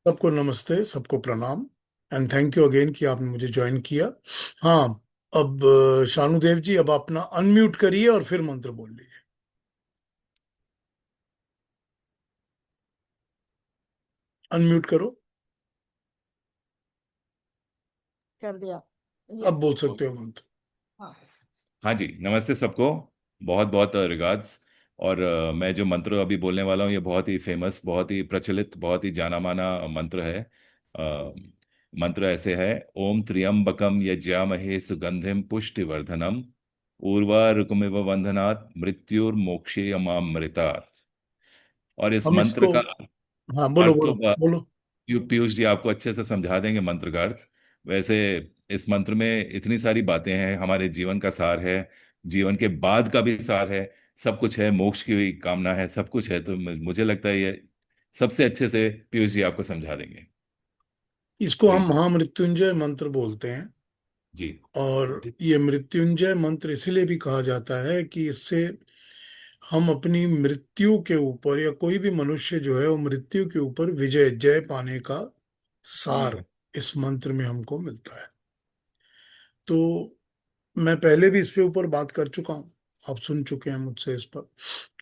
सबको नमस्ते, सबको प्रणाम। एंड थैंक यू अगेन कि आपने मुझे ज्वाइन किया। हाँ, अब शानुदेव जी, अब अपना अनम्यूट करिए और फिर मंत्र बोल लीजिए। अनम्यूट करो। कर दिया। ये अब बोल ओ, सकते हो मंत्र। हाँ। हाँ जी, नमस्ते सबको। बहुत बहुत रिगार्ड्स। और मैं जो मंत्र अभी बोलने वाला हूँ ये बहुत ही फेमस, बहुत ही प्रचलित, बहुत ही जाना माना मंत्र है। मंत्र ऐसे है: ओम त्र्यंबकम यज्ञामहे सुगंधिम पुष्टिवर्धनम उर्वारुकमिव बंधनात् मृत्युर्मोक्षेयमामृतात्। और इस हम मंत्र इसको, का हाँ बोलो अर्थ बोलो तो बोलो। पीयूष जी आपको अच्छे से समझा देंगे मंत्र का अर्थ। वैसे इस मंत्र में इतनी सारी बातें हैं, हमारे जीवन का सार है, जीवन के बाद का भी सार है, सब कुछ है, मोक्ष की भी कामना है, सब कुछ है। तो मुझे लगता है ये सबसे अच्छे से पीयूष जी आपको समझा देंगे। इसको हम दीजिए। महामृत्युंजय मंत्र बोलते हैं। जी। और ये मृत्युंजय मंत्र इसलिए भी कहा जाता है कि इससे हम अपनी मृत्यु के ऊपर, या कोई भी मनुष्य जो है वो मृत्यु के ऊपर विजय जय पाने का सार इस मंत्र में हमको मिलता है। तो मैं पहले भी इस पे ऊपर बात कर चुका हूँ। आप सुन चुके हैं मुझसे इस पर।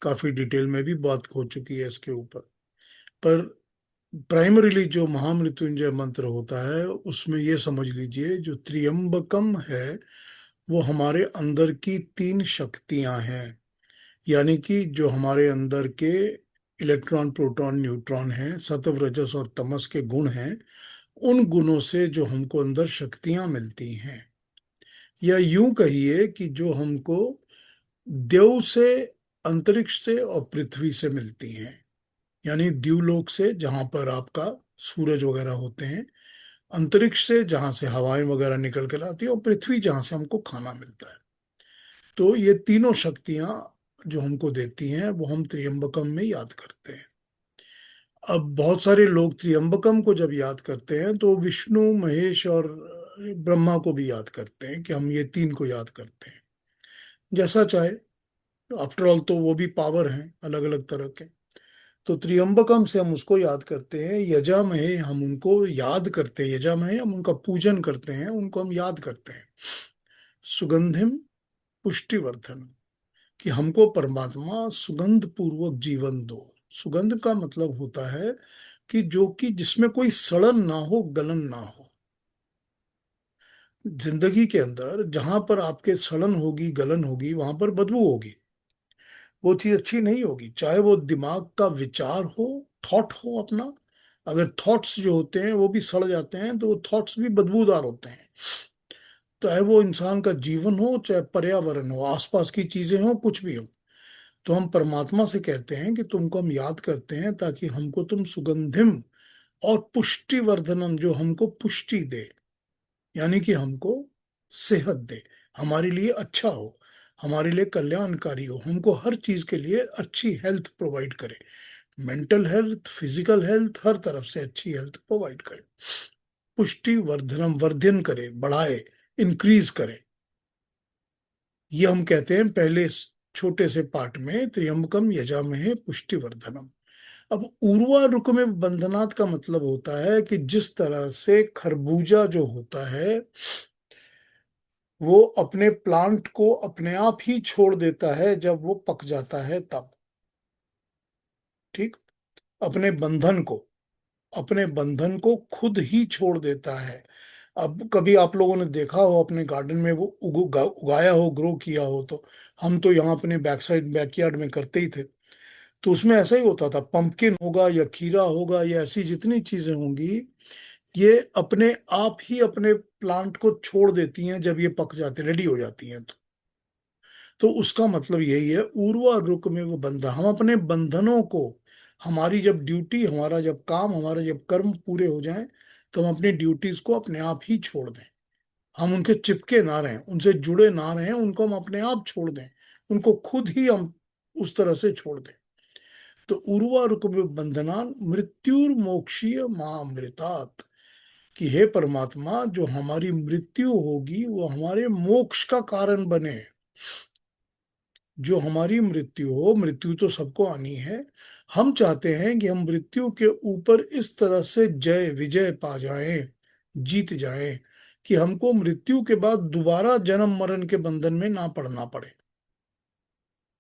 काफी डिटेल में भी बात हो चुकी है इसके ऊपर। पर प्राइमरीली जो महामृत्युंजय मंत्र होता है उसमें ये समझ लीजिए, जो त्र्यंबकम है वो हमारे अंदर की तीन शक्तियां हैं। यानी कि जो हमारे अंदर के इलेक्ट्रॉन प्रोटॉन न्यूट्रॉन हैं, सत्व रजस और तमस के गुण हैं, उन गुणों से जो हमको अंदर शक्तियां मिलती हैं। या यूं कहिए कि जो हमको देव से, अंतरिक्ष से और पृथ्वी से मिलती हैं। यानी द्यूलोक से जहां पर आपका सूरज वगैरह होते हैं, अंतरिक्ष से जहां से हवाएं वगैरह निकल कर आती हैं, और पृथ्वी जहां से हमको खाना मिलता है। तो ये तीनों शक्तियां जो हमको देती हैं वो हम त्र्यंबकम में याद करते हैं। अब बहुत सारे लोग त्र्यंबकम को जब याद करते हैं तो विष्णु, महेश और ब्रह्मा को भी याद करते हैं, कि हम ये तीन को याद करते हैं। जैसा चाहे, आफ्टर ऑल तो वो भी पावर हैं अलग अलग तरह के। तो त्र्यंबकम से हम उसको याद करते हैं, यजामहे हम उनको याद करते हैं, यजामहे हम उनका पूजन करते हैं, उनको हम याद करते हैं। सुगंधिम पुष्टिवर्धन, कि हमको परमात्मा सुगंध पूर्वक जीवन दो। सुगंध का मतलब होता है कि जो कि जिसमें कोई सड़न ना हो, गलन ना हो। जिंदगी के अंदर जहां पर आपके सड़न होगी, गलन होगी, वहां पर बदबू होगी। वो चीज अच्छी नहीं होगी, चाहे वो दिमाग का विचार हो, थॉट हो अपना। अगर थॉट्स जो होते हैं वो भी सड़ जाते हैं तो वो थॉट्स भी बदबूदार होते हैं। चाहे वो इंसान का जीवन हो, चाहे पर्यावरण हो, आसपास की चीजें हो, कुछ भी हो। तो हम परमात्मा से कहते हैं कि तुमको हम याद करते हैं ताकि हमको तुम सुगंधिम और पुष्टिवर्धनम, जो हमको पुष्टि दे, यानी कि हमको सेहत दे, हमारे लिए अच्छा हो, हमारे लिए कल्याणकारी हो, हमको हर चीज के लिए अच्छी हेल्थ प्रोवाइड करे। मेंटल हेल्थ, फिजिकल हेल्थ, हर तरफ से अच्छी हेल्थ प्रोवाइड करे। पुष्टि वर्धनम, वर्धन करे, बढ़ाए, इंक्रीज करे। ये हम कहते हैं पहले छोटे से पार्ट में, त्र्यंबकम यजामहे पुष्टिवर्धनम। अब उर्वा रुक में बंधनात् का मतलब होता है कि जिस तरह से खरबूजा जो होता है वो अपने प्लांट को अपने आप ही छोड़ देता है जब वो पक जाता है तब। ठीक। अपने बंधन को, अपने बंधन को खुद ही छोड़ देता है। अब कभी आप लोगों ने देखा हो अपने गार्डन में वो उगाया हो, ग्रो किया हो तो। हम तो यहाँ अपने बैक साइड, बैकयार्ड में करते ही थे। तो उसमें ऐसा ही होता था, पंपकिन होगा या खीरा होगा या ऐसी जितनी चीजें होंगी, ये अपने आप ही अपने प्लांट को छोड़ देती हैं जब ये पक जाते, रेडी हो जाती हैं तो उसका मतलब यही है, उर्वा रुक में वो बंधन। हम अपने बंधनों को, हमारी जब ड्यूटी, हमारा जब काम, हमारा जब कर्म पूरे हो जाएं, तो हम अपनी ड्यूटीज को अपने आप ही छोड़ दें। हम उनके चिपके ना रहें, उनसे जुड़े ना रहें, उनको हम अपने आप छोड़ दें। उनको खुद ही हम उस तरह से छोड़ दें। तो उर्वा रुक में बंधनान मृत्युर्मोक्षीय मां अमृतात्, कि हे परमात्मा, जो हमारी मृत्यु होगी वो हमारे मोक्ष का कारण बने। जो हमारी मृत्यु हो, मृत्यु तो सबको आनी है, हम चाहते हैं कि हम मृत्यु के ऊपर इस तरह से जय विजय पा जाएं, जीत जाएं, कि हमको मृत्यु के बाद दोबारा जन्म मरण के बंधन में ना पड़ना पड़े।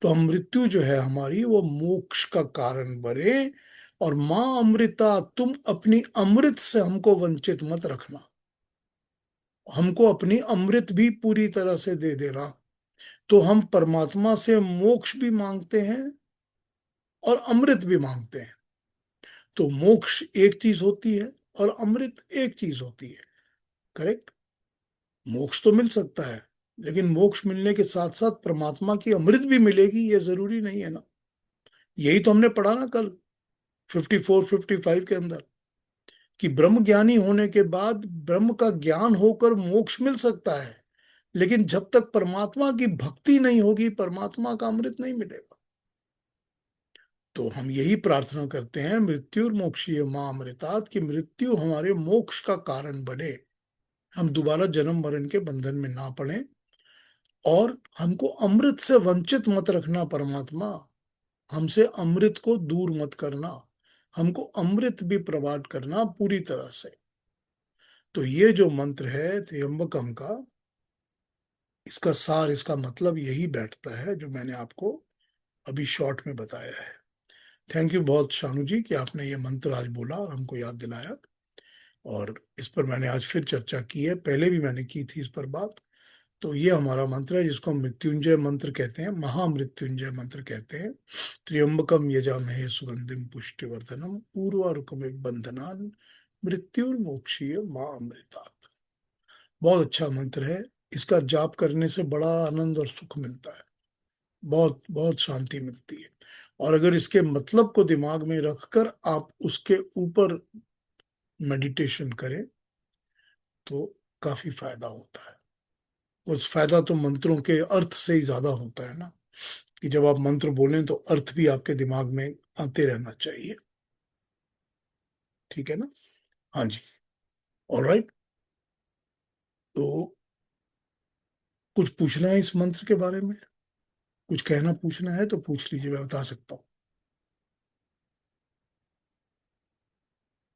तो हम मृत्यु जो है हमारी, वो मोक्ष का कारण बने। और मां अमृता, तुम अपनी अमृत से हमको वंचित मत रखना, हमको अपनी अमृत भी पूरी तरह से दे देना। तो हम परमात्मा से मोक्ष भी मांगते हैं और अमृत भी मांगते हैं। तो मोक्ष एक चीज होती है और अमृत एक चीज होती है, करेक्ट। मोक्ष तो मिल सकता है, लेकिन मोक्ष मिलने के साथ साथ परमात्मा की अमृत भी मिलेगी, ये जरूरी नहीं है ना। यही तो हमने पढ़ा ना कल 54-55 के अंदर, कि ब्रह्म ज्ञानी होने के बाद ब्रह्म का ज्ञान होकर मोक्ष मिल सकता है, लेकिन जब तक परमात्मा की भक्ति नहीं होगी, परमात्मा का अमृत नहीं मिलेगा। तो हम यही प्रार्थना करते हैं, मृत्यु मोक्षीय मां अमृतात्, कि मृत्यु हमारे मोक्ष का कारण बने, हम दोबारा जन्म मरण के बंधन में ना पड़े। और हमको अमृत से वंचित मत रखना परमात्मा, हमसे अमृत को दूर मत करना, हमको अमृत भी प्रवाह करना पूरी तरह से। तो ये जो मंत्र है त्र्यंबकम का, इसका सार, इसका मतलब यही बैठता है जो मैंने आपको अभी शॉर्ट में बताया है। थैंक यू बहुत शानू जी कि आपने ये मंत्र आज बोला और हमको याद दिलाया। और इस पर मैंने आज फिर चर्चा की है, पहले भी मैंने की थी इस पर बात। तो ये हमारा मंत्र है जिसको हम मृत्युंजय मंत्र कहते हैं, महामृत्युंजय मंत्र कहते हैं। त्र्यंबकम यजामहे सुगंधिम पुष्टिवर्धनम उर्वारुकमिव बंधनान मृत्युर्मोक्षीय मां अमृतात्। बहुत अच्छा मंत्र है, इसका जाप करने से बड़ा आनंद और सुख मिलता है, बहुत बहुत शांति मिलती है। और अगर इसके मतलब को दिमाग में रखकर आप उसके ऊपर मेडिटेशन करें तो काफी फायदा होता है। उस फायदा तो मंत्रों के अर्थ से ही ज्यादा होता है ना, कि जब आप मंत्र बोलें तो अर्थ भी आपके दिमाग में आते रहना चाहिए। ठीक है ना? हाँ जी। ऑलराइट। तो कुछ पूछना है इस मंत्र के बारे में, कुछ कहना पूछना है तो पूछ लीजिए, मैं बता सकता हूँ।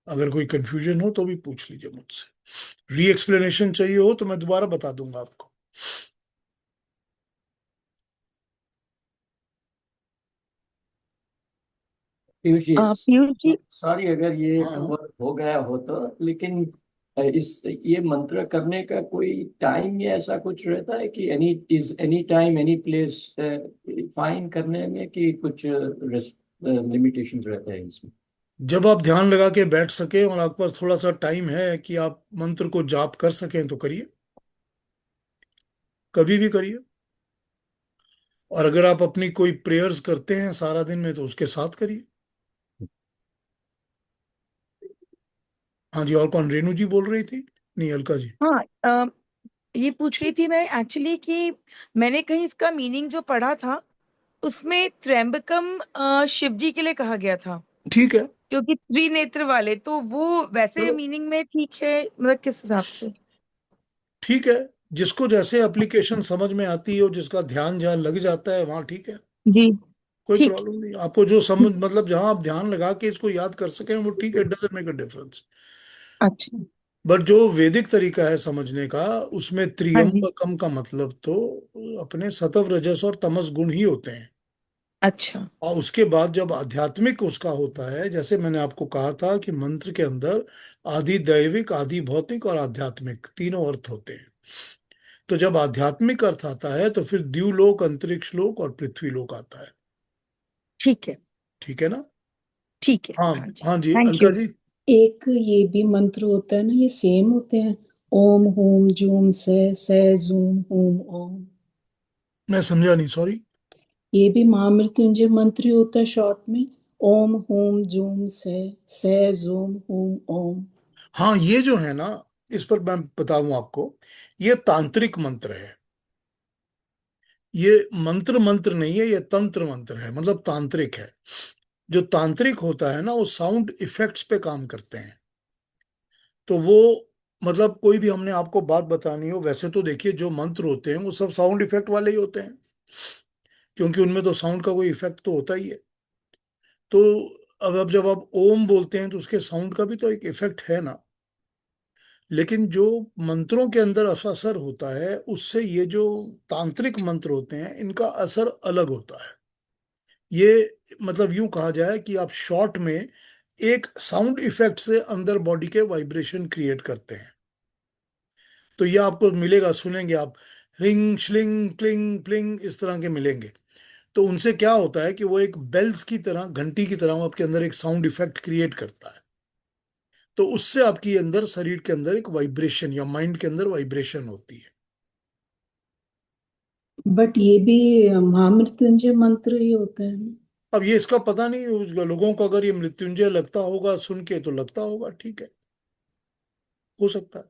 अगर कोई कंफ्यूजन हो तो भी पूछ लीजिए मुझसे, री एक्सप्लेनेशन चाहिए हो तो मैं दोबारा बता दूंगा आपको। पीयूष जी, पीयूष जी। सॉरी अगर ये हाँ, कवर हो गया हो तो, लेकिन इस ये मंत्र करने का कोई टाइम या ऐसा कुछ रहता है कि any time any place fine करने में, कि कुछ लिमिटेशन रहता है इसमें? जब आप ध्यान लगा के बैठ सके और आपके पास थोड़ा सा टाइम है कि आप मंत्र को जाप कर सकें तो करिए, कभी भी करिए। और अगर आप अपनी कोई प्रेयर्स करते हैं सारा दिन में तो उसके साथ करिए। हाँ जी, और कौन, रेणु जी बोल रही थी? नहीं, अलका जी। हाँ, ये पूछ रही थी मैं एक्चुअली कि मैंने कहीं इसका मीनिंग जो पढ़ा था उसमें त्र्यंबकम शिव जी के लिए कहा गया था, ठीक है। क्योंकि त्रिनेत्र वाले, तो वो वैसे चलो, मीनिंग में ठीक है, मतलब किस हिसाब से? ठीक है, जिसको जैसे एप्लीकेशन समझ में आती है और जिसका ध्यान जहाँ लग जाता है वहां ठीक है, जी। कोई ठीक। प्रॉब्लम नहीं। आपको जो समझ, मतलब जहां आप ध्यान लगा के इसको याद कर सकें वो ठीक है, डजंट मेक अ डिफरेंस। अच्छा। बट जो वैदिक तरीका है समझने का, उसमें हाँ जी। त्रियंबकम का मतलब तो अपने सत्व रजस और तमस गुण ही होते हैं। अच्छा। और उसके बाद जब आध्यात्मिक उसका होता है, जैसे मैंने आपको कहा था कि मंत्र के अंदर आदि दैविक, आदि भौतिक और आध्यात्मिक तीनों अर्थ होते हैं। तो जब आध्यात्मिक अर्थ आता है तो फिर द्युलोक, अंतरिक्ष लोक और पृथ्वी लोक आता है। ठीक है। ठीक है ना? ठीक है। हाँ। हाँ जी। हाँ जी, थैंक अलका यू। जी। एक ये भी मंत्र होता है ना, ये सेम होते हैं? ओम होम जूम से जूम होम ओम। मैं समझा नहीं, सॉरी। ये भी महामृत्युंजय मंत्र ही होता है शॉर्ट में। ओम होम जूम से जूम होम ओम। हाँ, ये जो है ना, इस पर मैं बताऊं आपको, ये तांत्रिक मंत्र है। ये मंत्र मंत्र नहीं है, ये तंत्र मंत्र है, मतलब तांत्रिक है। जो तांत्रिक होता है ना, वो साउंड इफेक्ट्स पे काम करते हैं। तो वो, मतलब कोई भी हमने आपको बात बतानी हो, वैसे तो देखिए जो मंत्र होते हैं वो सब साउंड इफेक्ट वाले ही होते हैं। क्योंकि उनमें तो साउंड का कोई इफेक्ट तो होता ही है। तो अब जब आप ओम बोलते हैं तो उसके साउंड का भी तो एक इफेक्ट है ना। लेकिन जो मंत्रों के अंदर असर होता है, उससे ये जो तांत्रिक मंत्र होते हैं इनका असर अलग होता है। ये मतलब यूं कहा जाए कि आप शॉर्ट में एक साउंड इफेक्ट से अंदर बॉडी के वाइब्रेशन क्रिएट करते हैं। तो ये आपको मिलेगा, सुनेंगे आप, रिंग श्लिंग क्लिंग प्लिंग इस तरह के मिलेंगे। तो उनसे क्या होता है कि वो एक बेल्स की तरह, घंटी की तरह वो आपके अंदर एक साउंड इफेक्ट क्रिएट करता है। तो उससे आपकी अंदर, शरीर के अंदर एक वाइब्रेशन या माइंड के अंदर वाइब्रेशन होती है। बट ये भी महामृत्युंजय मंत्र ही होता है ना। अब ये इसका पता नहीं, लोगों को अगर ये मृत्युंजय लगता होगा सुन के तो लगता होगा, ठीक है, हो सकता है।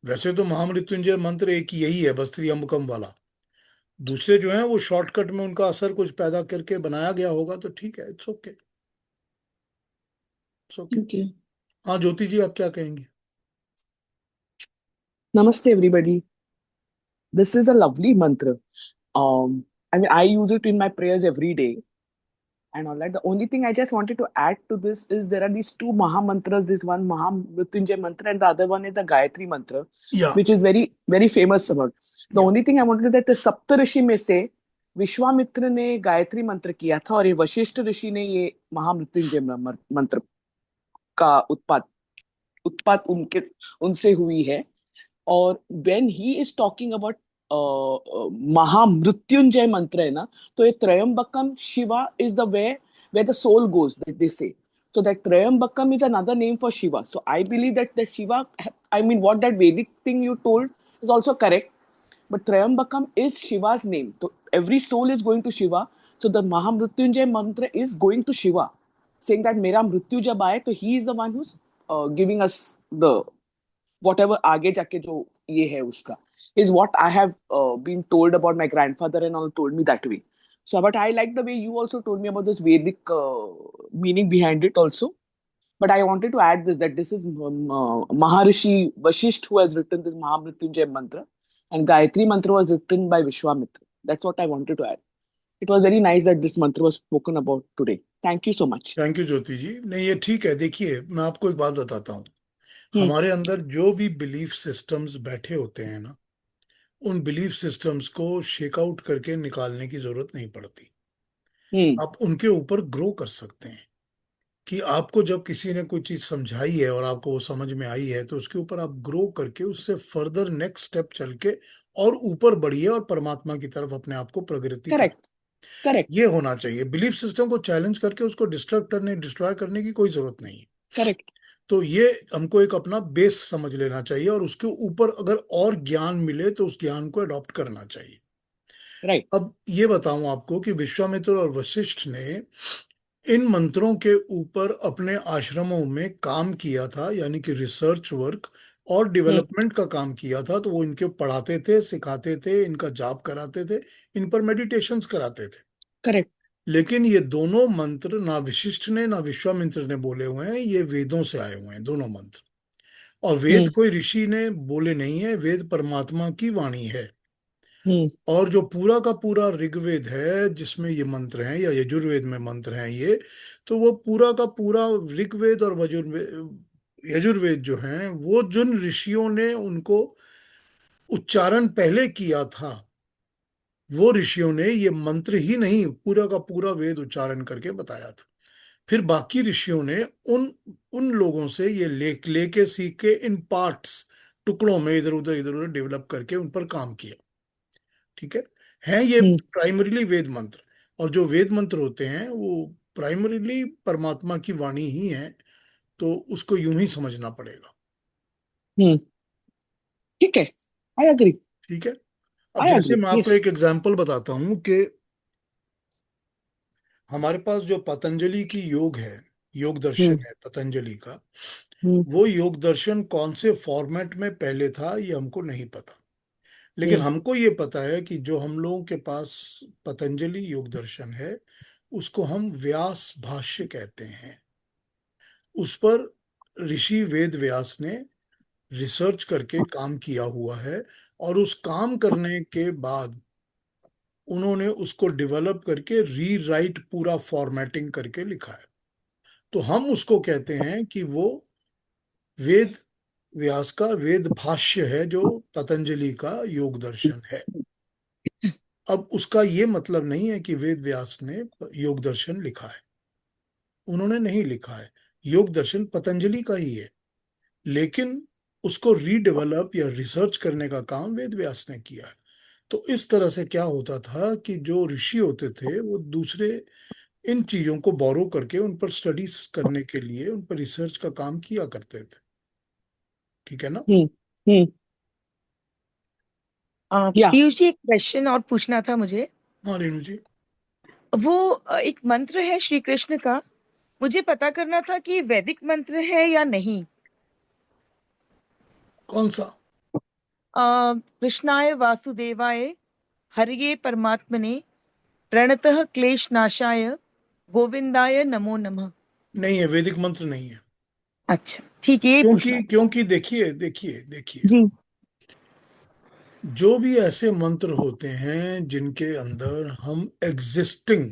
वैसे तो महामृत्युंजय मंत्र एक यही है, बस त्रियंबकम वाला। दूसरे जो हैं वो शॉर्टकट में उनका असर कुछ पैदा करके बनाया गया होगा, तो ठीक है, इट्स ओके, इट्स ओके। ठीक है। हाँ ज्योति जी, आप क्या कहेंगे? Namaste, everybody. This is a lovely mantra. I use it in my prayers every day and all that. The only thing I just wanted to add to this is there are these two Maha mantras. This one Maha Mrityunjay mantra, and the other one is the Gayatri mantra, या which is very very famous about. The या only thing I wanted to that the सप्तऋषि में से विश्वामित्र ने गायत्री मंत्र किया था और ये वशिष्ठ ऋषि ने ये महामृत्युंजय मंत्र का उत्पाद उनके उनसे हुई है। और when he is talking about महामृत्युंजय मंत्र है ना, तो ये त्रयंबकम Shiva is the where the soul goes, that they say. So that Trayambakam is another name for Shiva. So I believe that Shiva, I mean, what that Vedic thing you told is also correct. But Trayambakam is Shiva's name. So every soul is going to Shiva. So the Mahamrutyunjay mantra is going to Shiva, saying that Mera Mrityu jab aaye, so he is the one who's giving us the whatever आगे जाके जो ये है उसका is what I have been told about my grandfather and all told me that way. So, but I like the way you also told me about this Vedic meaning behind it also. But I wanted to add this that this is Maharishi Vashisht who has written this Mahamrityunjay mantra, and Gayatri mantra was written by Vishwamitra. That's what I wanted to add. It was very nice that this mantra was spoken about today. Thank you so much. Thank you Jyoti ji. नहीं ये ठीक है। देखिए मैं आपको एक बात बताता हूँ, हम्म हमारे अंदर जो भी बिलीफ सिस्टम्स बैठे होते हैं ना, उन बिलीफ सिस्टम्स को शेक आउट करके निकालने की जरूरत नहीं पड़ती। हम्म आप उनके ऊपर ग्रो कर सकते हैं। कि आपको जब किसी ने कोई चीज समझाई है और आपको वो समझ में आई है, तो उसके ऊपर आप ग्रो करके उससे फर्दर नेक्स्ट स्टेप चल के और ऊपर बढ़िए और परमात्मा की तरफ अपने आप को प्रगति कर। Correct. Correct. ये होना चाहिए। बिलीफ सिस्टम को चैलेंज करके उसको डिस्ट्रॉय करने की कोई जरूरत नहीं है। Correct. तो ये हमको एक अपना बेस समझ लेना चाहिए, और उसके ऊपर अगर और ज्ञान मिले तो उस ज्ञान को अडॉप्ट करना चाहिए। Right. अब ये बताऊं आपको कि विश्वामित्र और वशिष्ठ ने इन मंत्रों के ऊपर अपने आश्रमों में काम किया था, यानी कि रिसर्च वर्क और डेवलपमेंट का काम किया था। तो वो इनके पढ़ाते थे, सिखाते थे, इनका जाप कराते थे, इन पर मेडिटेशंस कराते थे। Correct. लेकिन ये दोनों मंत्र ना वशिष्ठ ने ना विश्वामित्र ने बोले हुए हैं, ये वेदों से आए हुए हैं दोनों मंत्र। और वेद हम्म कोई ऋषि ने बोले नहीं है, वेद परमात्मा की वाणी है। हम्म और जो पूरा का पूरा ऋग्वेद है जिसमें ये मंत्र हैं, या यजुर्वेद में मंत्र हैं ये, तो वो पूरा का पूरा ऋग्वेद और यजुर्वेद जो हैं, वो जिन ऋषियों ने उनको उच्चारण पहले किया था, वो ऋषियों ने ये मंत्र ही नहीं, पूरा का पूरा वेद उच्चारण करके बताया था। फिर बाकी ऋषियों ने उन उन लोगों से ये लेके सीख के इन पार्ट्स, टुकड़ों में इधर उधर डेवलप करके उन पर काम किया। ठीक है, हैं ये हम्म प्राइमरीली वेद मंत्र। और जो वेद मंत्र होते हैं वो प्राइमरीली परमात्मा की वाणी ही है। तो उसको यूं ही समझना पड़ेगा। हम्म ठीक है। I agree. ठीक है। अब I जैसे agree. मैं आपको Yes. एक एग्जाम्पल बताता हूं कि हमारे पास जो पतंजलि की योग है, योग हम्म दर्शन है पतंजलि का, हम्म वो योग दर्शन कौन से फॉर्मेट में पहले था ये हमको नहीं पता। लेकिन हम्म हमको ये पता है कि जो हम लोगों के पास पतंजलि योग दर्शन है, उसको हम व्यास भाष्य कहते हैं। उस पर ऋषि वेद व्यास ने रिसर्च करके काम किया हुआ है। और उस काम करने के बाद उन्होंने उसको डेवलप करके रीराइट पूरा फॉर्मेटिंग करके लिखा है। तो हम उसको कहते हैं कि वो वेद व्यास का वेद भाष्य है, जो पतंजलि का योग दर्शन है। अब उसका ये मतलब नहीं है कि वेद व्यास ने योग दर्शन लिखा है, उन्होंने नहीं लिखा है। योग दर्शन पतंजलि का ही है, लेकिन उसको रीडेवलप या रिसर्च करने का काम वेद व्यास ने किया है। तो इस तरह से क्या होता था कि जो ऋषि होते थे वो दूसरे इन चीजों को बोरो करके उन पर स्टडीज करने के लिए उन पर रिसर्च का काम किया करते थे। ठीक है ना? हम्म हम्म या पीयूष जी, एक क्वेश्चन और पूछना था मुझे। हाँ रेणु जी। वो एक मंत्र है श्री कृष्ण का, मुझे पता करना था कि वैदिक मंत्र है या नहीं। कौन सा? कृष्णाय वासुदेवाय हरिये परमात्मने प्रणतः क्लेश नाशाय गोविंदाय नमो नमः। नहीं है, वैदिक मंत्र नहीं है। अच्छा ठीक है, ये पूछना क्योंकि था। क्योंकि देखिए देखिए देखिए, जी। जो भी ऐसे मंत्र होते हैं जिनके अंदर हम एग्जिस्टिंग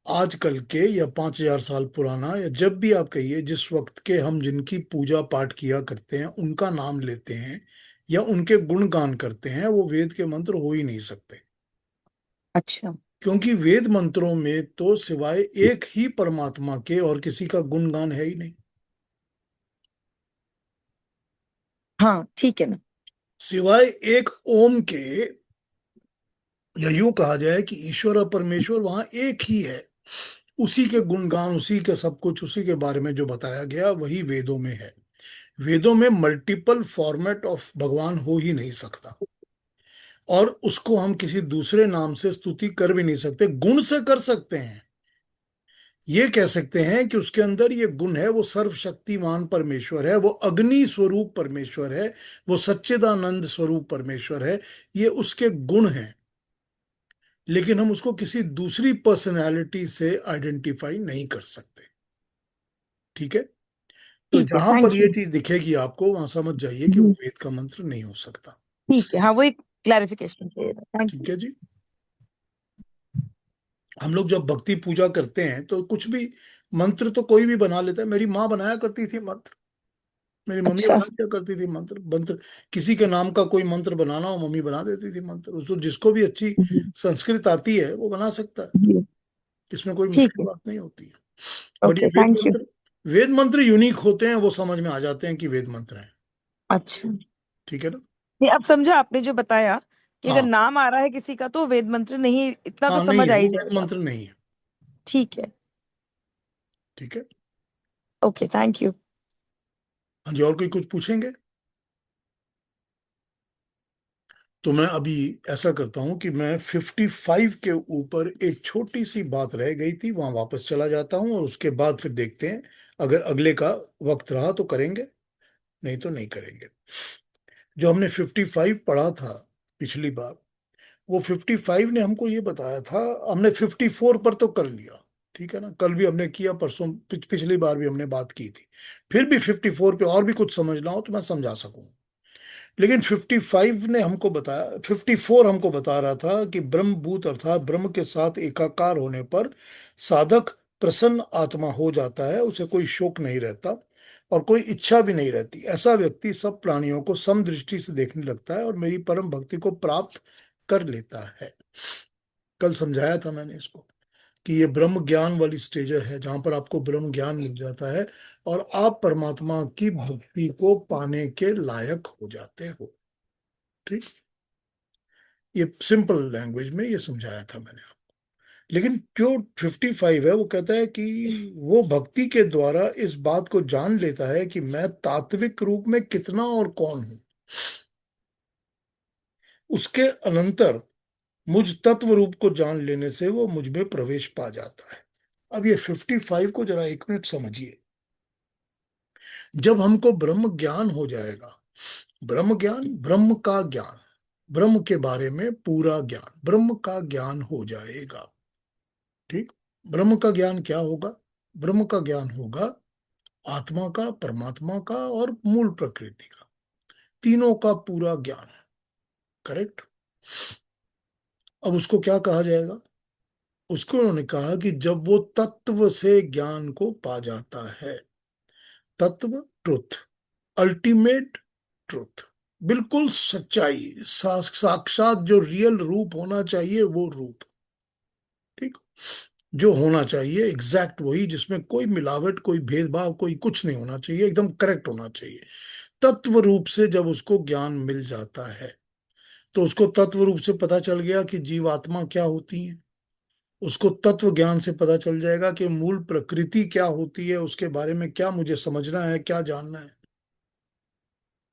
आजकल के या 5,000 साल पुराना, या जब भी आप कहिए जिस वक्त के हम जिनकी पूजा पाठ किया करते हैं उनका नाम लेते हैं या उनके गुणगान करते हैं, वो वेद के मंत्र हो ही नहीं सकते। अच्छा। क्योंकि वेद मंत्रों में तो सिवाय एक ही परमात्मा के और किसी का गुणगान है ही नहीं। हाँ ठीक है ना। सिवाय एक ओम के, या यूं कहा जाए कि ईश्वर और परमेश्वर वहां एक ही है। उसी के गुणगान, उसी के सब कुछ, उसी के बारे में जो बताया गया वही वेदों में है। वेदों में मल्टीपल फॉर्मेट ऑफ भगवान हो ही नहीं सकता, और उसको हम किसी दूसरे नाम से स्तुति कर भी नहीं सकते। गुण से कर सकते हैं, ये कह सकते हैं कि उसके अंदर ये गुण है, वो सर्वशक्तिमान परमेश्वर है, वो अग्नि स्वरूप परमेश्वर है, वो सच्चिदानंद स्वरूप परमेश्वर है, ये उसके गुण हैं। लेकिन हम उसको किसी दूसरी पर्सनैलिटी से आइडेंटिफाई नहीं कर सकते। ठीक है? तो ठीक है, जहां पर थैंक ये यू। चीज दिखेगी आपको, वहां समझ जाइए कि वो जी। वेद का मंत्र नहीं हो सकता। ठीक है, हाँ वो एक क्लैरिफिकेशन चाहिए था, थैंक ठीक यू। है जी। हम लोग जब भक्ति पूजा करते हैं तो कुछ भी मंत्र तो कोई भी बना लेता है। मेरी माँ बनाया करती थी मंत्र, मेरी मम्मी अच्छा। बना दिया करती थी मंत्र। मंत्र किसी के नाम का कोई मंत्र बनाना हो, मम्मी बना देती थी मंत्र। उसको जिसको भी अच्छी जी। संस्कृत आती है वो बना सकता है, जी, इसमें कोई ठीक मुश्किल है। बात नहीं होती है। बट ये ओके, थैंक यू। वेद मंत्र यूनिक होते हैं, वो समझ में आ जाते हैं कि वेद मंत्र हैं। अच्छा, ठीक है ना? ये अब समझा आपने जो बताया, कि अगर हाँ नाम आ रहा है किसी का तो वेद मंत्र नहीं, इतना तो हाँ, नहीं समझ है, आ ही वो वेद जाएगा। मंत्र नहीं है। ठीक है। ठीक है। Okay, thank you. हाँ जी, और कोई कुछ पूछेंगे? तो मैं अभी ऐसा करता हूं कि मैं 55 के ऊपर एक छोटी सी बात रह गई थी, वहां वापस चला जाता हूं, और उसके बाद फिर देखते हैं। अगर अगले का वक्त रहा तो करेंगे, नहीं तो नहीं करेंगे। जो हमने 55 पढ़ा था पिछली बार, वो 55 ने हमको ये बताया था। हमने 54 पर तो कर लिया, ठीक है ना, कल भी हमने किया, परसों पिछली बार भी हमने बात की थी। फिर भी 54 पे और भी कुछ समझना हो तो मैं समझा सकूं। लेकिन 55 ने हमको बताया, 54 हमको बता रहा था कि ब्रह्मभूत अर्थात ब्रह्म के साथ एकाकार होने पर साधक प्रसन्न आत्मा हो जाता है, उसे कोई शोक नहीं रहता और कोई इच्छा भी नहीं रहती। ऐसा व्यक्ति सब प्राणियों को समदृष्टि से देखने लगता है और मेरी परम भक्ति को प्राप्त कर लेता है। कल समझाया था मैंने इसको कि ये ब्रह्म ज्ञान वाली स्टेज है, जहां पर आपको ब्रह्म ज्ञान मिल जाता है और आप परमात्मा की भक्ति को पाने के लायक हो जाते हो। ठीक, ये सिंपल लैंग्वेज में ये समझाया था मैंने आपको। लेकिन जो 55 है वो कहता है कि वो भक्ति के द्वारा इस बात को जान लेता है कि मैं तात्विक रूप में कितना और कौन हूं। उसके अनंतर मुझ तत्व रूप को जान लेने से वो मुझ में प्रवेश पा जाता है। अब ये 55 को जरा एक मिनट समझिए। जब हमको ब्रह्म ज्ञान हो जाएगा, ब्रह्म ज्ञान, ब्रह्म का ज्ञान, ब्रह्म के बारे में पूरा ज्ञान, ब्रह्म का ज्ञान हो जाएगा। ठीक, ब्रह्म का ज्ञान क्या होगा? ब्रह्म का ज्ञान होगा आत्मा का, परमात्मा का और मूल प्रकृति का, तीनों का पूरा ज्ञान। करेक्ट? अब उसको क्या कहा जाएगा? उसको उन्होंने कहा कि जब वो तत्व से ज्ञान को पा जाता है, तत्व ट्रुथ, अल्टीमेट ट्रुथ, बिल्कुल सच्चाई, साक्षात जो रियल रूप होना चाहिए वो रूप, ठीक, जो होना चाहिए एग्जैक्ट वही, जिसमें कोई मिलावट, कोई भेदभाव, कोई कुछ नहीं होना चाहिए, एकदम करेक्ट होना चाहिए। तत्व रूप से जब उसको ज्ञान मिल जाता है तो उसको तत्व रूप से पता चल गया कि जीवात्मा क्या होती है, उसको तत्व ज्ञान से पता चल जाएगा कि मूल प्रकृति क्या होती है, उसके बारे में क्या मुझे समझना है, क्या जानना है।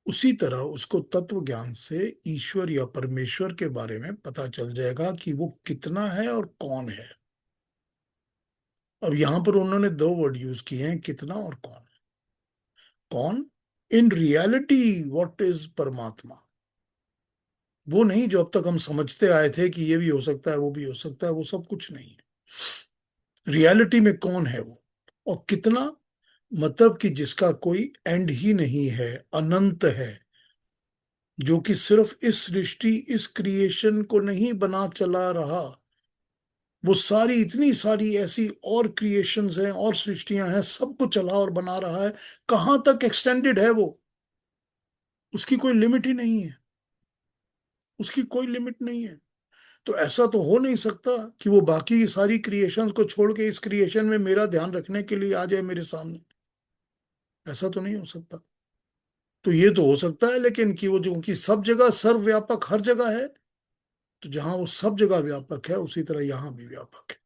उसी तरह उसको तत्व ज्ञान से ईश्वर या परमेश्वर के बारे में पता चल जाएगा कि वो कितना है और कौन है। अब यहां पर उन्होंने दो वर्ड यूज किए हैं, कितना और कौन। कौन, इन रियलिटी व्हाट इज परमात्मा, वो नहीं जो अब तक हम समझते आए थे कि ये भी हो सकता है वो भी हो सकता है, वो सब कुछ नहीं है। रियलिटी में कौन है वो, और कितना, मतलब कि जिसका कोई एंड ही नहीं है, अनंत है, जो कि सिर्फ इस सृष्टि, इस क्रिएशन को नहीं बना चला रहा, वो सारी इतनी सारी ऐसी और क्रिएशंस हैं और सृष्टियां हैं, सबको चला और बना रहा है। कहां तक एक्सटेंडेड है वो, उसकी कोई लिमिट ही नहीं है, उसकी कोई लिमिट नहीं है। तो ऐसा तो हो नहीं सकता कि वो बाकी की सारी क्रिएशंस को छोड़ के इस क्रिएशन में मेरा ध्यान रखने के लिए आ जाए मेरे सामने, ऐसा तो नहीं हो सकता। तो ये तो हो सकता है, लेकिन कि वो जो कि सब जगह सर्वव्यापक हर जगह है, तो जहां वो सब जगह व्यापक है उसी तरह यहां भी व्यापक है।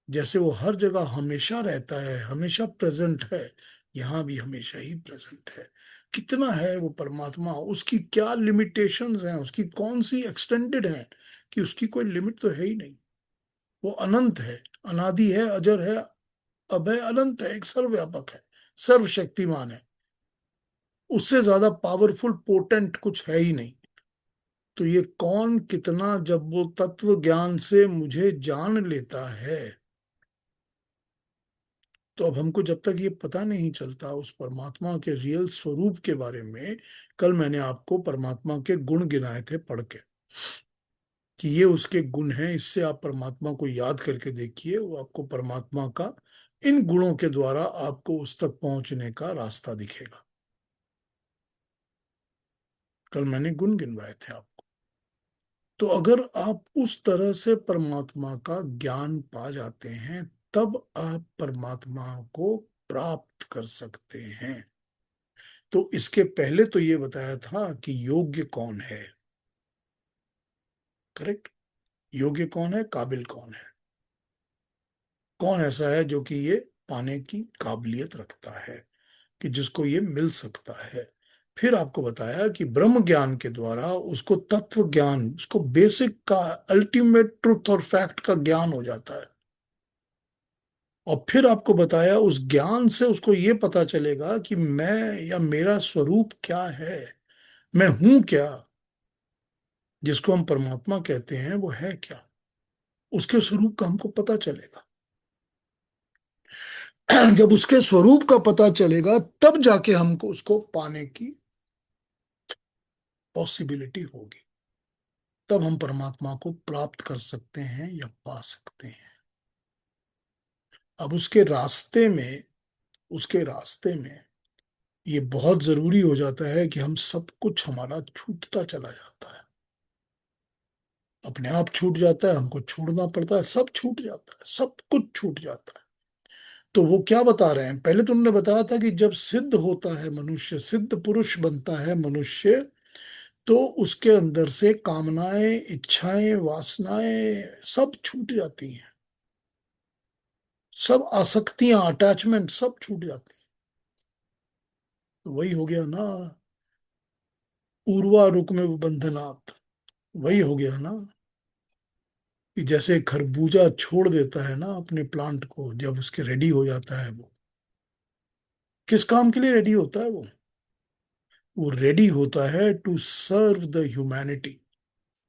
जैसे वो हर जगह हमेशा रहता है, हमेशा प्रेजेंट है, यहाँ भी हमेशा ही प्रेजेंट है। कितना है वो परमात्मा, उसकी क्या लिमिटेशंस हैं, उसकी कौन सी एक्सटेंडेड है, कि उसकी कोई लिमिट तो है ही नहीं। वो अनंत है, अनादि है, अजर है, अभय, अनंत है, एक सर्वव्यापक है, सर्वशक्तिमान है, उससे ज्यादा पावरफुल पोटेंट कुछ है ही नहीं। तो ये कौन कितना जब वो तत्व ज्ञान से मुझे जान लेता है, तो अब हमको जब तक ये पता नहीं चलता उस परमात्मा के रियल स्वरूप के बारे में, कल मैंने आपको परमात्मा के गुण गिनाए थे पढ़ के, कि ये उसके गुण हैं, इससे आप परमात्मा को याद करके देखिए, वो आपको परमात्मा का, इन गुणों के द्वारा आपको उस तक पहुंचने का रास्ता दिखेगा। कल मैंने गुण गिनवाए थे आपको। तो अगर आप उस तरह से परमात्मा का ज्ञान पा जाते हैं, तब आप परमात्मा को प्राप्त कर सकते हैं। तो इसके पहले तो ये बताया था कि योग्य कौन है, करेक्ट, योग्य कौन है, काबिल कौन है, कौन ऐसा है जो कि ये पाने की काबिलियत रखता है, कि जिसको ये मिल सकता है। फिर आपको बताया कि ब्रह्म ज्ञान के द्वारा उसको तत्व ज्ञान, उसको बेसिक का, अल्टीमेट ट्रुथ और फैक्ट का ज्ञान हो जाता है। और फिर आपको बताया उस ज्ञान से उसको ये पता चलेगा कि मैं या मेरा स्वरूप क्या है, मैं हूं क्या, जिसको हम परमात्मा कहते हैं वो है क्या, उसके स्वरूप का हमको पता चलेगा। जब उसके स्वरूप का पता चलेगा तब जाके हमको उसको पाने की पॉसिबिलिटी होगी, तब हम परमात्मा को प्राप्त कर सकते हैं या पा सकते हैं। अब उसके रास्ते में ये बहुत जरूरी हो जाता है कि हम सब कुछ हमारा छूटता चला जाता है, अपने आप छूट जाता है, हमको छोड़ना पड़ता है, सब छूट जाता है, सब कुछ छूट जाता है। तो वो क्या बता रहे हैं, पहले तो उन्होंने बताया था कि जब सिद्ध होता है मनुष्य, सिद्ध पुरुष बनता है मनुष्य, तो उसके अंदर से कामनाएं, इच्छाएं, वासनाएं सब छूट जाती हैं, सब आसक्तियां, अटैचमेंट सब छूट जाती हैं। तो वही हो गया ना, उर्वा रुक में बंधनात्, वही हो गया ना, कि जैसे खरबूजा छोड़ देता है ना अपने प्लांट को, जब उसके रेडी हो जाता है, वो किस काम के लिए रेडी होता है, वो रेडी होता है टू सर्व द ह्यूमैनिटी,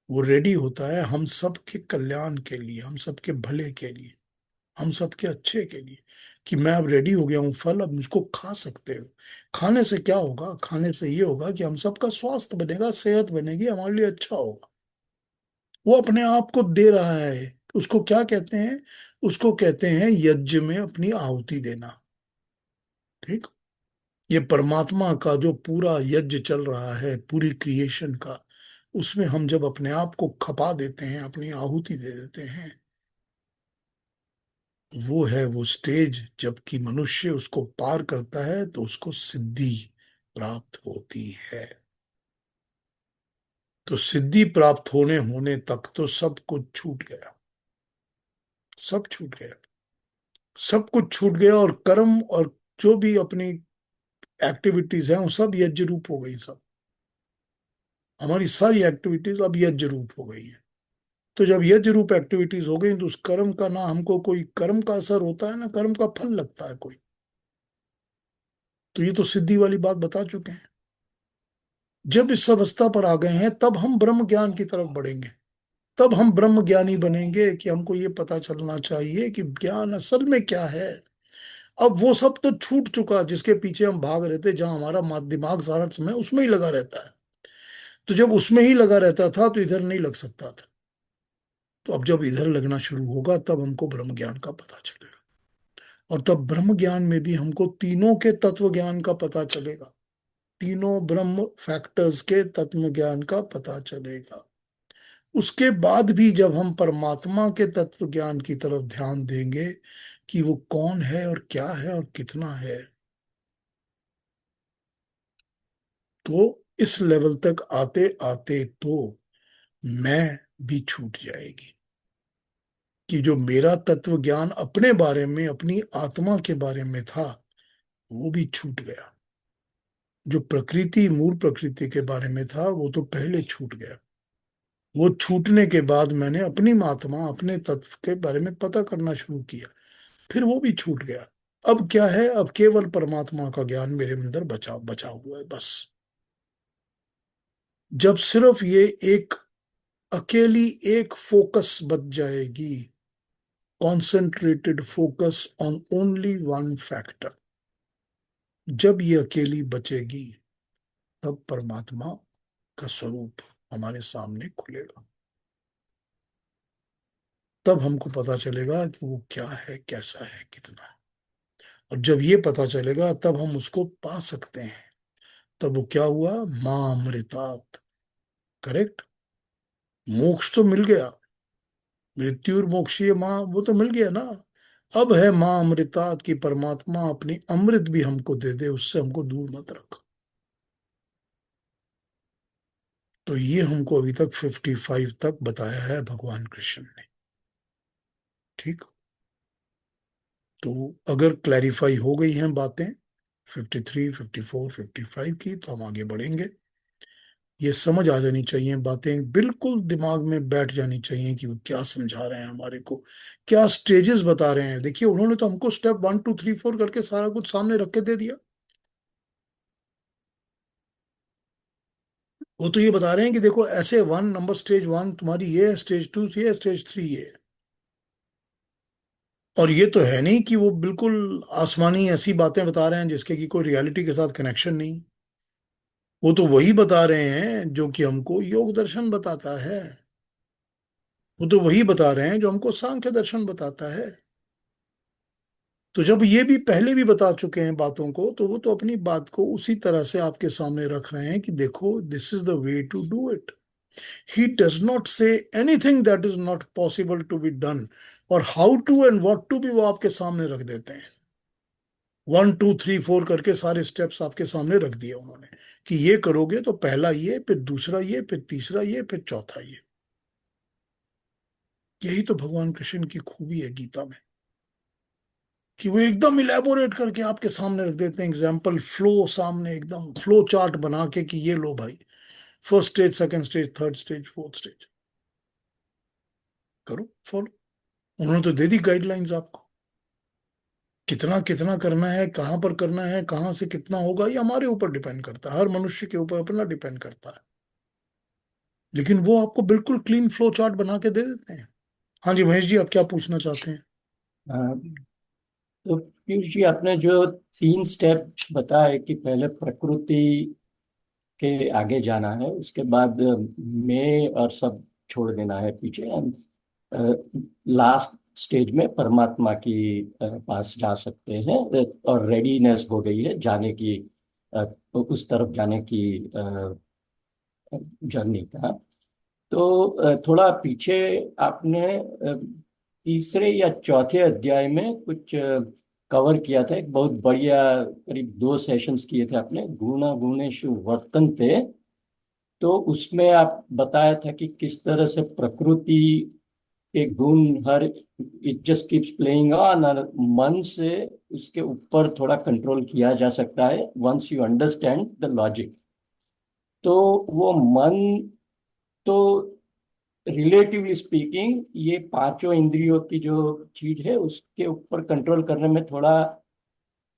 वो रेडी होता है हम सबके कल्याण के लिए, हम सबके भले के लिए, हम सबके अच्छे के लिए, कि मैं अब रेडी हो गया हूँ, फल अब मुझको खा सकते हो। खाने से क्या होगा, खाने से ये होगा कि हम सबका स्वास्थ्य बनेगा, सेहत बनेगी, हमारे लिए अच्छा होगा। वो अपने आप को दे रहा है। उसको क्या कहते हैं? उसको कहते हैं यज्ञ में अपनी आहुति देना। ठीक। ये परमात्मा का जो पूरा यज्ञ चल रहा है, पूरी क्रिएशन का, उसमें हम जब अपने आप को खपा देते हैं, अपनी आहुति दे देते हैं, वो है वो स्टेज। जबकि मनुष्य उसको पार करता है तो उसको सिद्धि प्राप्त होती है। तो सिद्धि प्राप्त होने होने तक तो सब कुछ छूट गया, सब छूट गया, सब कुछ छूट गया। और कर्म और जो भी अपनी एक्टिविटीज हैं वो सब यज्ञ रूप हो गई। सब हमारी सारी एक्टिविटीज अब यज्ञ रूप हो गई हैं। तो जब यज्ञ रूप एक्टिविटीज हो गई तो उस कर्म का ना हमको कोई कर्म का असर होता है, ना कर्म का फल लगता है कोई। तो ये तो सिद्धि वाली बात बता चुके हैं। जब इस अवस्था पर आ गए हैं तब हम ब्रह्म ज्ञान की तरफ बढ़ेंगे। तब हम ब्रह्म ज्ञानी बनेंगे कि हमको ये पता चलना चाहिए कि ज्ञान असल में क्या है। अब वो सब तो छूट चुका जिसके पीछे हम भाग रहे थे, जहां हमारा दिमाग सारा समय उसमें ही लगा रहता है। तो जब उसमें ही लगा रहता था तो इधर नहीं लग सकता था। तो अब जब इधर लगना शुरू होगा तब हमको ब्रह्म ज्ञान का पता चलेगा। और तब ब्रह्म ज्ञान में भी हमको तीनों के तत्व ज्ञान का पता चलेगा। तीनों ब्रह्म फैक्टर्स के तत्व ज्ञान का पता चलेगा। उसके बाद भी जब हम परमात्मा के तत्व ज्ञान की तरफ ध्यान देंगे कि वो कौन है और क्या है और कितना है, तो इस लेवल तक आते आते तो मैं भी छूट जाएगी। कि जो मेरा तत्व ज्ञान अपने बारे में, अपनी आत्मा के बारे में था, वो भी छूट गया। जो प्रकृति, मूल प्रकृति के बारे में था, वो तो पहले छूट गया। वो छूटने के बाद मैंने अपनी आत्मा, अपने तत्व के बारे में पता करना शुरू किया, फिर वो भी छूट गया। अब क्या है? अब केवल परमात्मा का ज्ञान मेरे अंदर बचा बचा हुआ है बस। जब सिर्फ ये एक अकेली एक फोकस बच जाएगी, concentrated focus on only one factor, जब ये अकेली बचेगी तब परमात्मा का स्वरूप हमारे सामने खुलेगा। तब हमको पता चलेगा कि वो क्या है, कैसा है, कितना है। और जब ये पता चलेगा तब हम उसको पा सकते हैं। तब वो क्या हुआ? मां अमृतात। करेक्ट। मोक्ष तो मिल गया, मृत्यु और मोक्षीय मां, वो तो मिल गया ना। अब है मां अमृतात की परमात्मा अपनी अमृत भी हमको दे दे, उससे हमको दूर मत रख। तो ये हमको अभी तक 55 तक बताया है भगवान कृष्ण ने। ठीक। तो अगर क्लैरिफाई हो गई हैं बातें 53, 54, 55 की, तो हम आगे बढ़ेंगे। ये समझ आ जानी चाहिए, बातें बिल्कुल दिमाग में बैठ जानी चाहिए कि वो क्या समझा रहे हैं हमारे को, क्या स्टेजेस बता रहे हैं। देखिए, उन्होंने तो हमको स्टेप 1, 2, 3, 4 करके सारा कुछ सामने रख के दे दिया। वो तो ये बता रहे हैं कि देखो ऐसे 1 नंबर, स्टेज 1 तुम्हारी ये है, स्टेज 2 ये है, स्टेज 3 ये है। और ये तो है नहीं कि वो बिल्कुल आसमानी ऐसी बातें बता रहे हैं जिसके की कोई रियलिटी के साथ कनेक्शन नहीं। वो तो वही बता रहे हैं जो कि हमको योग दर्शन बताता है। वो तो वही बता रहे हैं जो हमको सांख्य दर्शन बताता है। तो जब ये भी पहले भी बता चुके हैं बातों को, तो वो तो अपनी बात को उसी तरह से आपके सामने रख रहे हैं कि देखो, this is the way to do it. He does not say anything that is not possible to be done. और how to and what to भी वो आपके सामने रख देते हैं। 1, 2, 3, 4 करके सारे स्टेप्स आपके सामने रख दिए उन्होंने कि ये करोगे तो पहला ये, फिर दूसरा ये, फिर तीसरा ये, फिर चौथा ये। यही तो भगवान कृष्ण की खूबी है गीता में, कि वो एकदम इलेबोरेट करके आपके सामने रख देते हैं। एग्जाम्पल फ्लो सामने, एकदम फ्लो चार्ट बना के कि ये लो भाई, first stage, second stage, third stage, fourth stage, करो फॉलो। उन्होंने तो दे दी गाइडलाइंस आपको, कितना कितना करना है, कहां पर करना है, कहां से कितना होगा, ये हमारे ऊपर डिपेंड करता है, हर मनुष्य के ऊपर अपना डिपेंड करता है। लेकिन वो आपको बिल्कुल क्लीन फ्लो चार्ट बना के दे देते हैं। हाँ जी महेश जी, आप क्या पूछना चाहते हैं? तो पीयूष जी, आपने जो 3 स्टेप बताए कि पहले प्रकृति के आगे जाना है, उसके बाद मैं और सब छोड़ देना है पीछे, एंड लास्ट स्टेज में परमात्मा की पास जा सकते हैं, और रेडीनेस हो गई है जाने की, उस तरफ जाने की जर्नी का। तो थोड़ा पीछे आपने तीसरे या चौथे अध्याय में कुछ कवर किया था, एक बहुत बढ़िया, करीब 2 सेशंस किए थे आपने, गुणा गुणेषु वर्तन्ते। तो उसमें आप बताया था कि किस तरह से प्रकृति के गुण हर, it just keeps playing on, और मन से उसके ऊपर थोड़ा कंट्रोल किया जा सकता है once you understand the logic. तो वो मन, तो रिलेटिवली स्पीकिंग ये पांचों इंद्रियों की जो चीज है उसके ऊपर कंट्रोल करने में थोड़ा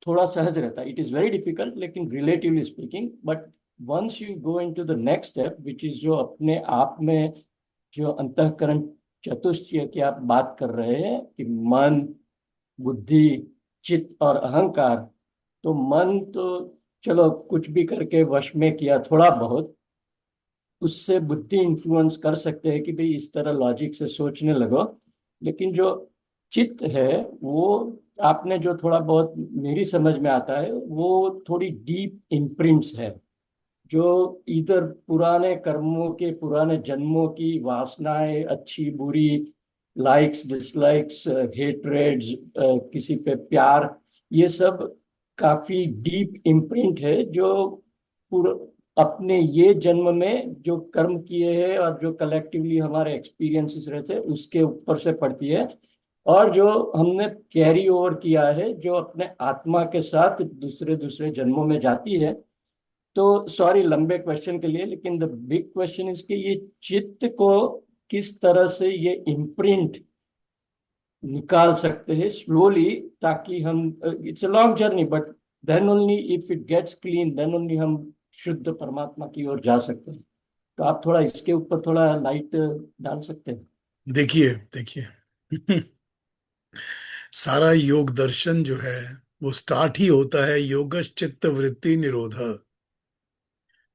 थोड़ा सहज रहता है। इट इज वेरी डिफिकल्ट, लेकिन relatively speaking, but once you go into the next step, which is जो अपने आप में जो अंतःकरण चतुष्टय की आप बात कर रहे हैं कि मन, बुद्धि, चित्त और अहंकार। तो मन तो चलो कुछ भी करके वश में किया थोड़ा बहुत, उससे बुद्धि इन्फ्लुएंस कर सकते हैं कि भाई इस तरह लॉजिक से सोचने लगो। लेकिन जो चित्त है वो, आपने जो थोड़ा बहुत मेरी समझ में आता है, वो थोड़ी डीप इम्प्रिंट्स है, जो इधर पुराने कर्मों के, पुराने जन्मों की वासनाएं, अच्छी बुरी, लाइक्स डिसलाइक्स, हेट्रेड्स, किसी पे प्यार, ये सब काफी डीप इम्प्रिंट है, जो अपने ये जन्म में जो कर्म किए हैं और जो कलेक्टिवली हमारे एक्सपीरियंसेस रहते हैं उसके ऊपर से पड़ती है, और जो हमने कैरी ओवर किया है जो अपने आत्मा के साथ दूसरे दूसरे जन्मों में जाती है। तो सॉरी लंबे क्वेश्चन के लिए, लेकिन द बिग क्वेश्चन इज कि ये चित्त को किस तरह से ये इम्प्रिंट निकाल सकते हैं स्लोली, ताकि हम, it's a long journey, but then only if it gets clean, then only हम शुद्ध परमात्मा की ओर जा सकते हैं। तो आप थोड़ा इसके ऊपर थोड़ा लाइट डाल सकते हैं। देखिए देखिए सारा योग दर्शन जो है वो स्टार्ट ही होता है योगश चित्त वृत्ति निरोध।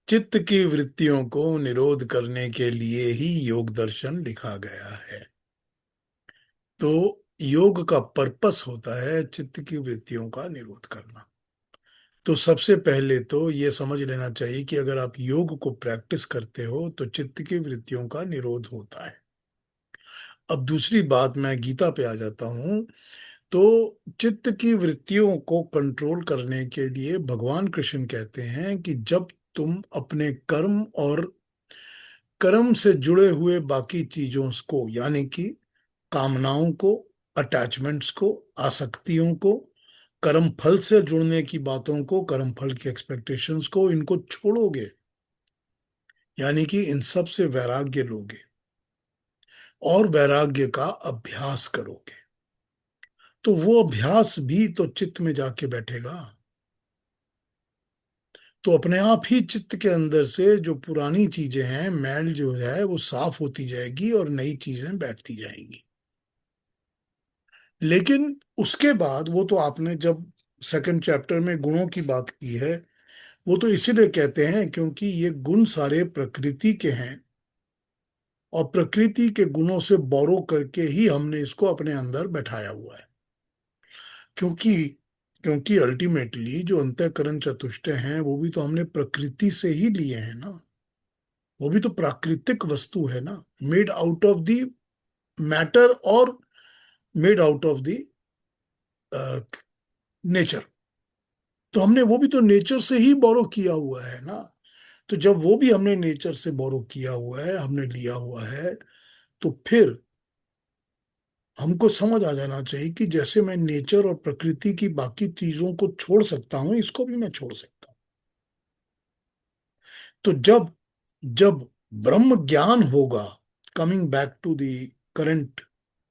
चित्त की वृत्तियों को निरोध करने के लिए ही योग दर्शन लिखा गया है। तो योग का पर्पस होता है चित्त की वृत्तियों का निरोध करना। तो सबसे पहले तो ये समझ लेना चाहिए कि अगर आप योग को प्रैक्टिस करते हो तो चित्त की वृत्तियों का निरोध होता है। अब दूसरी बात, मैं गीता पे आ जाता हूँ। तो चित्त की वृत्तियों को कंट्रोल करने के लिए भगवान कृष्ण कहते हैं कि जब तुम अपने कर्म और कर्म से जुड़े हुए बाकी चीजों को, यानी कि कामनाओं को, अटैचमेंट्स को, आसक्तियों को, कर्म फल से जुड़ने की बातों को, कर्म फल की एक्सपेक्टेशंस को, इनको छोड़ोगे, यानी कि इन सब से वैराग्य लोगे और वैराग्य का अभ्यास करोगे, तो वो अभ्यास भी तो चित्त में जाके बैठेगा। तो अपने आप ही चित्त के अंदर से जो पुरानी चीजें हैं, मैल जो है वो साफ होती जाएगी और नई चीजें बैठती जाएंगी। लेकिन उसके बाद वो, तो आपने जब सेकंड चैप्टर में गुणों की बात की है, वो तो इसीलिए कहते हैं क्योंकि ये गुण सारे प्रकृति के हैं और प्रकृति के गुणों से बोरो करके ही हमने इसको अपने अंदर बैठाया हुआ है। क्योंकि क्योंकि अल्टीमेटली जो अंतःकरण चतुष्टय हैं वो भी तो हमने प्रकृति से ही लिए हैं ना। वो भी तो प्राकृतिक वस्तु है ना, made out of the matter और made out of the nature. तो हमने वो भी तो नेचर से ही बोरो किया हुआ है ना। तो जब वो भी हमने नेचर से बोरो किया हुआ है, हमने लिया हुआ है, तो फिर हमको समझ आ जाना चाहिए कि जैसे मैं नेचर और प्रकृति की बाकी चीजों को छोड़ सकता हूं, इसको भी मैं छोड़ सकता हूं। तो जब जब ब्रह्म ज्ञान होगा, coming back to the current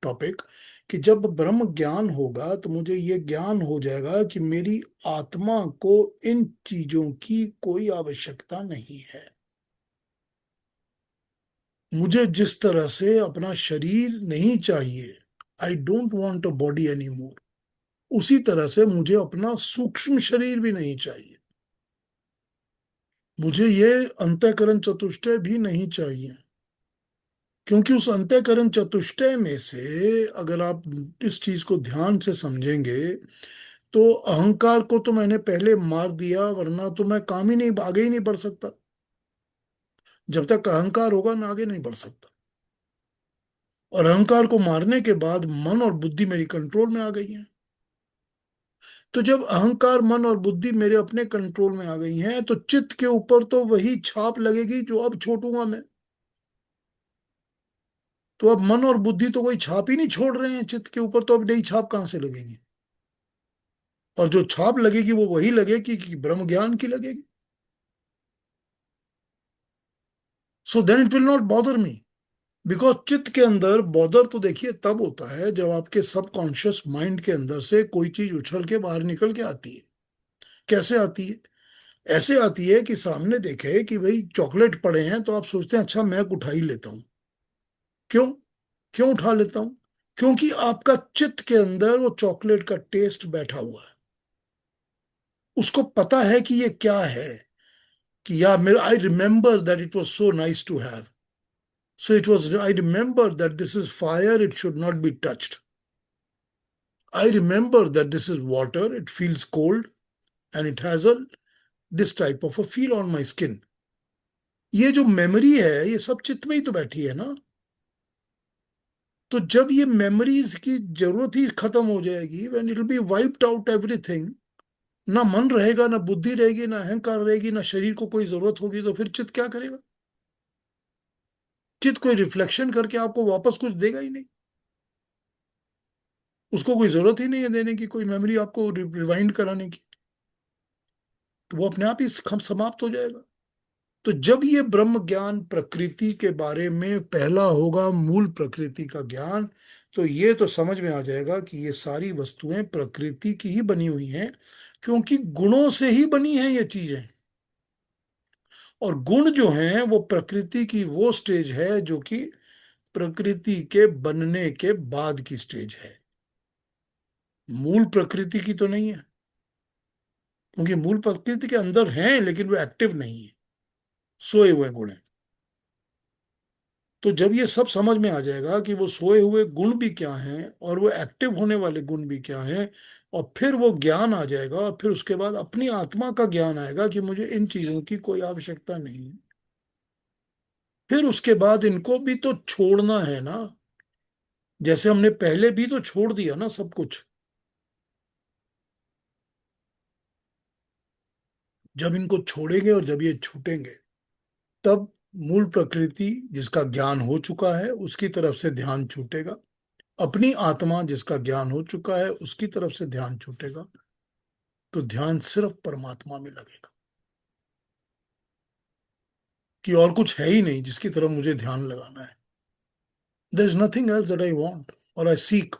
topic, कि जब ब्रह्म ज्ञान होगा तो मुझे ये ज्ञान हो जाएगा कि मेरी आत्मा को इन चीजों की कोई आवश्यकता नहीं है। मुझे जिस तरह से अपना शरीर नहीं चाहिए, I don't want a body any more, उसी तरह से मुझे अपना सूक्ष्म शरीर भी नहीं चाहिए। मुझे ये अंतःकरण चतुष्टय भी नहीं चाहिए। क्योंकि उस अंतःकरण चतुष्टय में से अगर आप इस चीज को ध्यान से समझेंगे तो अहंकार को तो मैंने पहले मार दिया, वरना तो मैं काम ही नहीं, आगे ही नहीं बढ़ सकता। जब तक अहंकार होगा मैं आगे नहीं बढ़ सकता। और अहंकार को मारने के बाद मन और बुद्धि मेरी कंट्रोल में आ गई है। तो जब अहंकार, मन और बुद्धि मेरे अपने कंट्रोल में आ गई हैं तो चित्त के ऊपर तो वही छाप लगेगी जो अब छोड़ूंगा मैं। तो अब मन और बुद्धि तो कोई छाप ही नहीं छोड़ रहे हैं चित्त के ऊपर, तो अब नई छाप कहां से लगेगी? और जो छाप लगेगी वो वही लगेगी कि ब्रह्म ज्ञान की लगेगी। So then it will not bother me, because चित्त के अंदर बॉदर तो देखिए तब होता है जब आपके सबकॉन्शियस माइंड के अंदर से कोई चीज उछल के बाहर निकल के आती है। कैसे आती है? ऐसे आती है कि सामने देखे कि भाई चॉकलेट पड़े हैं तो आप सोचते हैं अच्छा मैं उठा ही लेता हूं। क्यों? क्यों उठा लेता हूं? क्योंकि आपका चित्त के अंदर वो चॉकलेट का टेस्ट बैठा हुआ है। उसको पता है कि ये क्या है, कि या मेरा I remember that it was so nice to have, so it was, I remember that this is fire, it should not be touched. I remember that this is water, it feels cold, and it has this type of a feel on my skin. ये जो memory है ये सब चित्त में ही तो बैठी है ना। तो जब ये मेमोरीज की जरूरत ही खत्म हो जाएगी, when it will be wiped out everything, ना मन रहेगा, ना बुद्धि रहेगी, ना अहंकार रहेगी, ना शरीर को कोई जरूरत होगी, तो फिर चित्त क्या करेगा? चित्त कोई रिफ्लेक्शन करके आपको वापस कुछ देगा ही नहीं। उसको कोई जरूरत ही नहीं है देने की, कोई मेमोरी आपको रिवाइंड कराने की। तो वो अपने आप ही समाप्त हो जाएगा। तो जब ये ब्रह्म ज्ञान प्रकृति के बारे में पहला होगा, मूल प्रकृति का ज्ञान, तो ये तो समझ में आ जाएगा कि ये सारी वस्तुएं प्रकृति की ही बनी हुई हैं, क्योंकि गुणों से ही बनी हैं ये चीजें। और गुण जो हैं वो प्रकृति की वो स्टेज है जो कि प्रकृति के बनने के बाद की स्टेज है, मूल प्रकृति की तो नहीं है। क्योंकि मूल प्रकृति के अंदर हैं लेकिन वो एक्टिव नहीं है, सोए हुए गुण हैं। तो जब ये सब समझ में आ जाएगा कि वो सोए हुए गुण भी क्या हैं और वो एक्टिव होने वाले गुण भी क्या हैं, और फिर वो ज्ञान आ जाएगा, और फिर उसके बाद अपनी आत्मा का ज्ञान आएगा कि मुझे इन चीजों की कोई आवश्यकता नहीं है। फिर उसके बाद इनको भी तो छोड़ना है ना, जैसे हमने पहले भी तो छोड़ दिया ना सब कुछ। जब इनको छोड़ेंगे और जब ये छूटेंगे, तब मूल प्रकृति जिसका ज्ञान हो चुका है उसकी तरफ से ध्यान छूटेगा, अपनी आत्मा जिसका ज्ञान हो चुका है उसकी तरफ से ध्यान छूटेगा। तो ध्यान सिर्फ परमात्मा में लगेगा, कि और कुछ है ही नहीं जिसकी तरफ मुझे ध्यान लगाना है। There is nothing else that I want और आई सीक।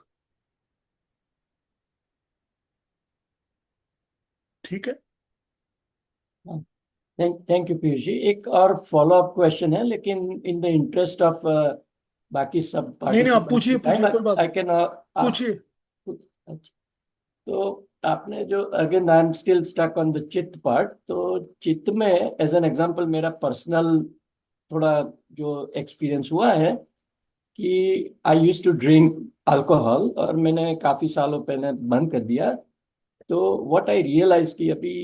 ठीक है। Thank you Piyush ji. एक और फॉलो अप क्वेश्चन है, लेकिन इन द इंटरेस्ट ऑफ बाकी सब नहीं नहीं, आप पार्टिसिपेंट्स पूछिए की टाइम, पूछिए, कोई बात आई नहीं, कैन आस्क। पूछिए। तो आपने जो, again I am still stuck on the chitta part, तो चित्त में एज एन एग्जांपल मेरा पर्सनल थोड़ा जो एक्सपीरियंस हुआ है कि I used to drink alcohol, और मैंने काफी सालों पहले बंद कर दिया। तो व्हाट आई रियलाइज कि अभी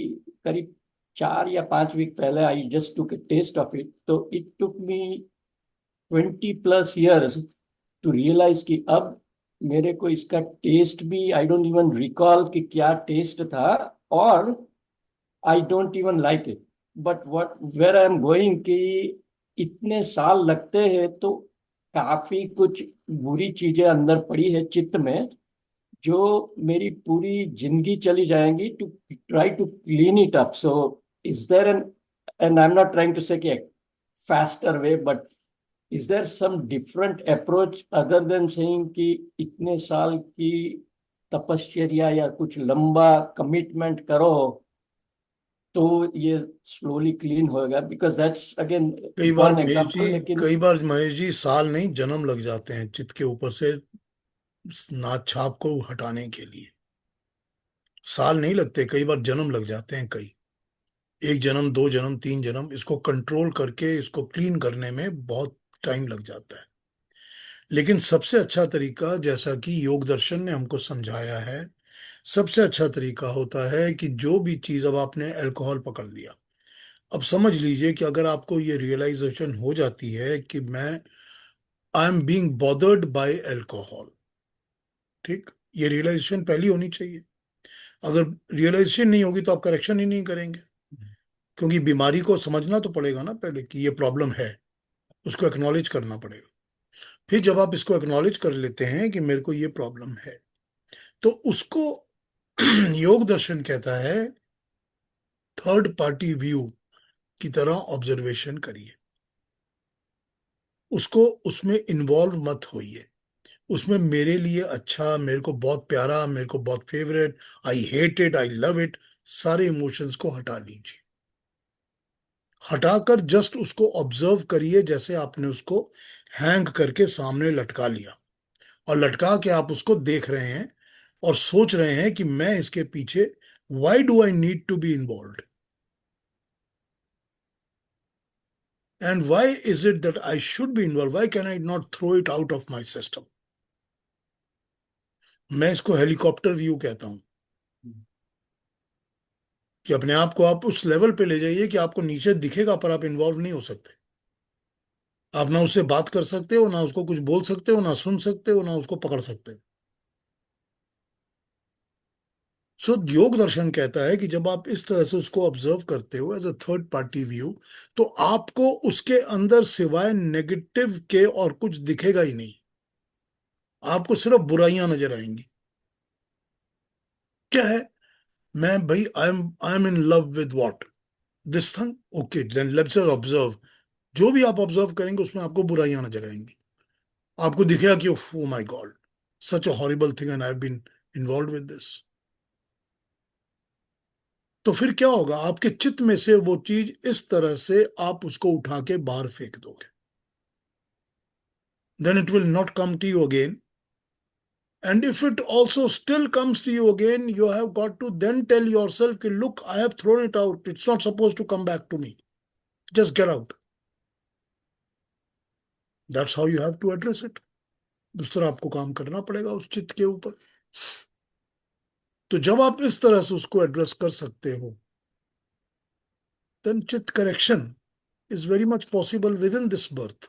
करीब 4 या 5 वीक पहले I just took a taste of it, तो it took me 20+ years to realise कि अब मेरे को इसका टेस्ट भी, आई डोंट इवन रिकॉल कि क्या टेस्ट था, और I don't even like it. But what where I am going कि इतने साल लगते हैं तो काफी कुछ बुरी चीजें अंदर पड़ी है चित्त में, जो मेरी पूरी जिंदगी चली जाएंगी to try to clean it up. So is there an, and I am not trying to say कि faster way, but is there some different approach other than saying कि इतने साल की तपश्चर्या या कुछ लंबा कमिटमेंट करो तो ये स्लोली क्लीन होएगा? Because that's again one example. लेकिन कई बार महेश जी साल नहीं जन्म लग जाते हैं चित्त के ऊपर से नाक छाप को हटाने के लिए। साल नहीं लगते, कई बार जन्म लग जाते हैं। कई, एक जन्म, दो जन्म, तीन जन्म, इसको कंट्रोल करके इसको क्लीन करने में बहुत टाइम लग जाता है। लेकिन सबसे अच्छा तरीका, जैसा कि योग दर्शन ने हमको समझाया है, सबसे अच्छा तरीका होता है कि जो भी चीज, अब आपने अल्कोहल पकड़ लिया, अब समझ लीजिए कि अगर आपको ये रियलाइजेशन हो जाती है कि मैं I am being bothered by alcohol, ठीक, ये रियलाइजेशन पहली होनी चाहिए। अगर रियलाइजेशन नहीं होगी तो आप करेक्शन ही नहीं करेंगे, क्योंकि बीमारी को समझना तो पड़ेगा ना पहले कि ये प्रॉब्लम है, उसको एक्नॉलेज करना पड़ेगा। फिर जब आप इसको एक्नॉलेज कर लेते हैं कि मेरे को ये प्रॉब्लम है, तो उसको योग दर्शन कहता है थर्ड पार्टी व्यू की तरह ऑब्जर्वेशन करिए, उसको उसमें इन्वॉल्व मत होइए, उसमें मेरे लिए अच्छा, मेरे को बहुत प्यारा, मेरे को बहुत favourite, I hate it, I love it, सारे इमोशंस को हटा लीजिए। हटाकर जस्ट उसको ऑब्जर्व करिए, जैसे आपने उसको हैंग करके सामने लटका लिया, और लटका के आप उसको देख रहे हैं और सोच रहे हैं कि मैं इसके पीछे, why do I need to be involve, and why is it that I should be involve, why can I not throw it out of my system. मैं इसको हेलीकॉप्टर व्यू कहता हूं, कि अपने आप को आप उस लेवल पे ले जाइए कि आपको नीचे दिखेगा पर आप इन्वॉल्व नहीं हो सकते। आप ना उससे बात कर सकते हो, ना उसको कुछ बोल सकते हो, ना सुन सकते हो, ना उसको पकड़ सकते हो। सो योग दर्शन कहता है कि जब आप इस तरह से उसको ऑब्जर्व करते हो as a third party view, तो आपको उसके अंदर सिवाय नेगेटिव के और कुछ दिखेगा ही नहीं, आपको सिर्फ बुराइयां नजर आएंगी। क्या है, मैं भाई I am in love with what, this thing, okay then let's observe. जो भी आप ऑब्जर्व करेंगे उसमें आपको बुराइयां नजर आएंगी, आपको दिखेगा कि oh my God, such a horrible thing and I have been involve with this. तो फिर क्या होगा, आपके चित्त में से वो चीज इस तरह से आप उसको उठा के बाहर फेंक दोगे, then it will not come to you again. And if it also still comes to you again, you have got to then tell yourself कि look, I have thrown it out, it's not suppose to come back to me, just get out. That's how you have to address it. उस तरह आपको काम करना पड़ेगा उस चित्त के ऊपर। तो जब आप इस तरह से उसको एड्रेस कर सकते हो, देन चित्त correction is very much possible within this birth,